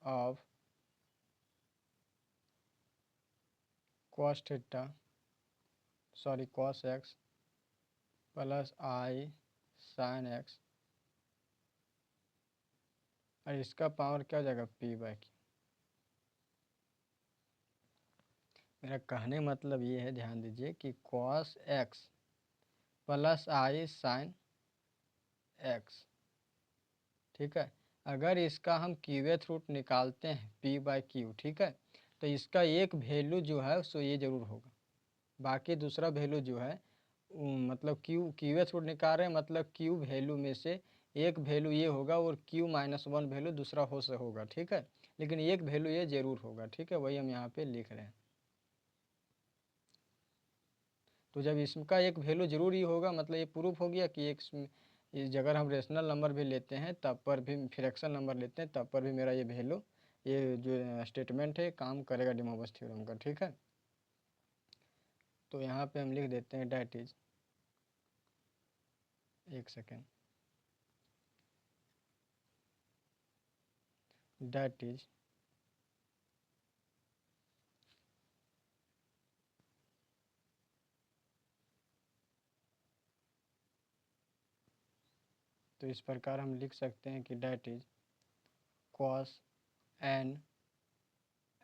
S1: of cos theta cos x plus i sine x, और इसका पावर क्या हो जाएगा, पी बाय क्यू। मेरा कहने का मतलब ये है, ध्यान दीजिए कि cos x plus i sine x, ठीक है। अगर इसका हम क्यूवेथ रूट निकालते हैं पी बाय क्यू, ठीक है, तो इसका एक वैल्यू जो है सो ये जरूर होगा, बाकी दूसरा वैल्यू जो है मतलब क्यूवेथ रूट निकाल रहे हैं, मतलब क्यू वैल्यू में से एक वैल्यू ये होगा और Q-1 वैल्यू दूसरा हो से होगा, ठीक है, लेकिन एक वैल्यू ये जरूर होगा, ठीक है। वही हम यहाँ पे लिख रहे हैं। तो जब इसका एक वैल्यू जरूर ही होगा, मतलब ये प्रूफ हो गया कि एक इस अगर हम रेशनल नंबर भी लेते हैं तब पर भी, फ्रैक्शन नंबर लेते हैं तब पर भी मेरा ये वैल्यू, ये जो स्टेटमेंट है काम करेगा डी मोविस थ्योरम का, ठीक है। तो यहाँ पे हम लिख देते हैं डैट इज, एक सेकेंड, डैट इज तो इस प्रकार हम लिख सकते हैं कि that is cos n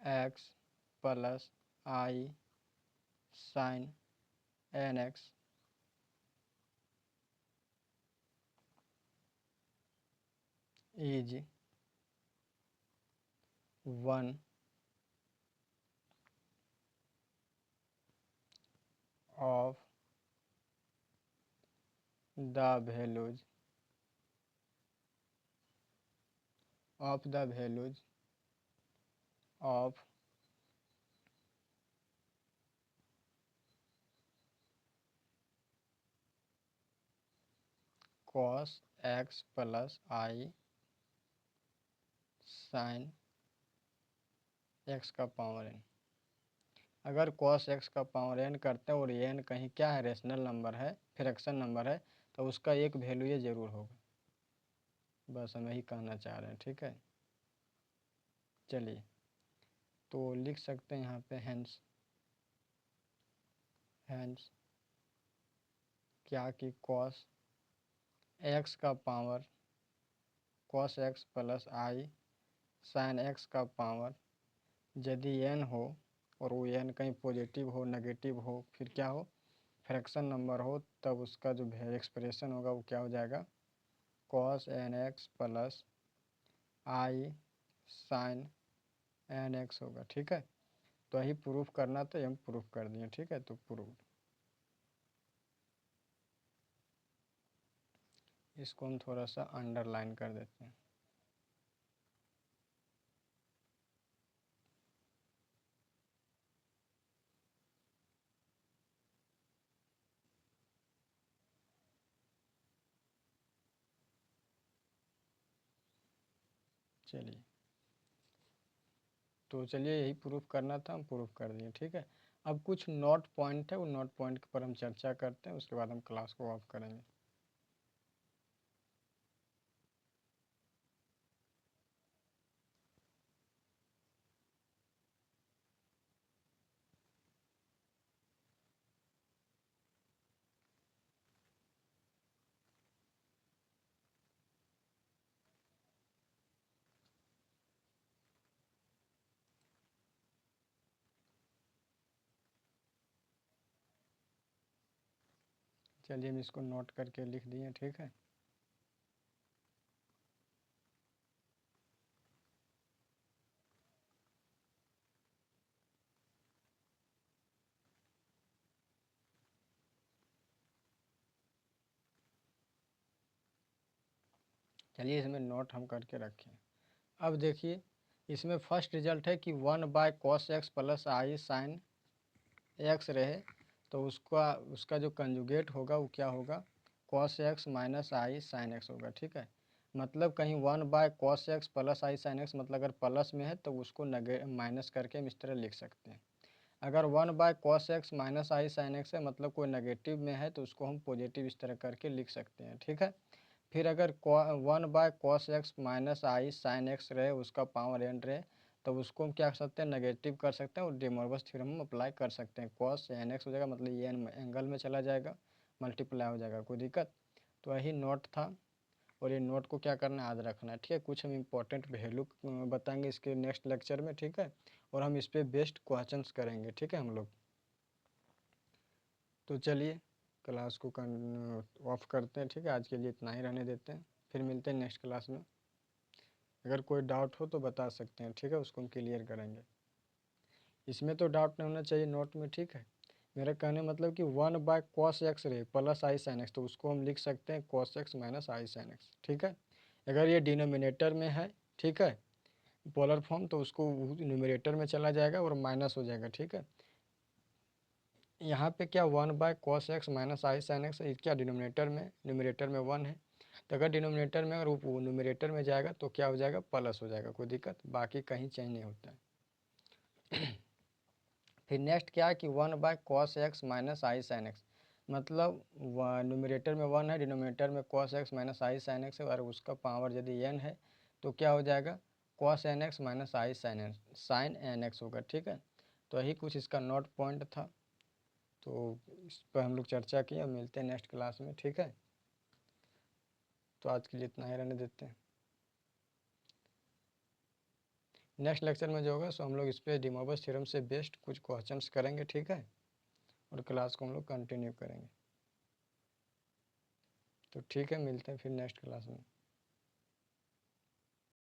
S1: x plus i sine n x is 1 of the values of cos x plus i sine x का पावर n। अगर cos x का पावर n करते हैं और ये n कहीं क्या है, रेशनल नंबर है, फ्रैक्शन नंबर है, तो उसका एक वैल्यू ये जरूर होगा, बस हम यही कहना चाह रहे हैं, ठीक है। चलिए तो लिख सकते हैं यहाँ पे हैंस क्या कि cos x plus i sine x का पावर यदि n हो और वो n कहीं पॉजिटिव हो, नेगेटिव हो, फिर क्या हो, फ्रैक्शन नंबर हो, तब उसका जो एक्सप्रेशन होगा वो क्या हो जाएगा, cos nx plus i sign nx होगा, ठीक है। तो यही प्रूफ करना था, हम प्रूफ कर दिए, ठीक है। तो प्रूफ, इसको हम थोड़ा सा अंडरलाइन कर देते हैं। चलिए, तो चलिए यही प्रूफ करना था, हम प्रूफ कर दिए। ठीक है, अब कुछ नोट पॉइंट है, वो नोट पॉइंट पर हम चर्चा करते हैं, उसके बाद हम क्लास को ऑफ करेंगे। चलिए हम इसको नोट करके लिख दिए। ठीक है, चलिए इसमें नोट हम करके रखें। अब देखिए, इसमें फर्स्ट रिजल्ट है कि 1/cos x plus i sine x रहे, तो उसका उसका जो कंजुगेट होगा वो क्या होगा, cos x minus i sine x होगा। ठीक है, मतलब कहीं 1/cos x plus i sine x, मतलब अगर प्लस में है तो उसको माइनस करके हम इस तरह लिख सकते हैं। अगर 1/cos x minus i sine x है, मतलब कोई नेगेटिव में है, तो उसको हम पॉजिटिव इस तरह करके लिख सकते हैं। ठीक है, फिर अगर 1/cos x minus i sine x रहे, उसका पावर एन रहे, तो उसको हम क्या कर सकते हैं, नेगेटिव कर सकते हैं और डे मोरबस थ्योरम हम अप्लाई कर सकते हैं। cos एन एक्स हो जाएगा, मतलब ये एन एंगल में चला जाएगा, मल्टीप्लाई हो जाएगा, कोई दिक्कत। तो यही नोट था, और ये नोट को क्या करना है, याद रखना है। ठीक है, कुछ हम इम्पोर्टेंट वैल्यू बताएंगे इसके नेक्स्ट लेक्चर में। ठीक है, और हम इस पर बेस्ड क्वेश्चंस करेंगे। ठीक है हम लोग, तो चलिए क्लास को ऑफ करते हैं। ठीक है, आज के लिए इतना ही रहने देते हैं, फिर मिलते हैं नेक्स्ट क्लास में। अगर कोई डाउट हो तो बता सकते हैं। ठीक है, उसको हम क्लियर करेंगे। इसमें तो डाउट नहीं होना चाहिए नोट में। ठीक है, मेरा कहने मतलब कि 1/cos x रहे प्लस आई साइन एक्स, तो उसको हम लिख सकते हैं cos x minus i sine x. ठीक है, अगर ये डिनोमिनेटर में है, ठीक है, पोलर फॉर्म, तो उसको न्यूमरेटर में चला जाएगा और माइनस हो जाएगा। ठीक है, यहाँ पे क्या 1/cos x minus i sine x, क्या डिनोमिनेटर में, न्यूमरेटर में 1 है, तो अगर डिनोमिनेटर में अगर वो न्यूमरेटर में जाएगा तो क्या हो जाएगा, प्लस हो जाएगा, कोई दिक्कत, बाकी कहीं चेंज नहीं होता है। फिर नेक्स्ट क्या है कि 1/cos x minus i sine x, मतलब न्यूमरेटर में 1 है, डिनोमिनेटर में cos x minus i sine x है, और उसका पावर यदि n है तो क्या हो जाएगा, cos nx minus i sign nx होगा। ठीक है, तो यही कुछ इसका नोट पॉइंट था, तो इस पर हम लोग चर्चा किए। मिलते हैं नेक्स्ट क्लास में। ठीक है, तो आज के लिए इतना ही रहने देते हैं। नेक्स्ट लेक्चर में जो होगा सो हम लोग इस पर डी मोरबस थ्योरम से बेस्ड कुछ क्वेश्चंस करेंगे। ठीक है, और क्लास को हम लोग कंटिन्यू करेंगे। तो ठीक है, मिलते हैं फिर नेक्स्ट क्लास में।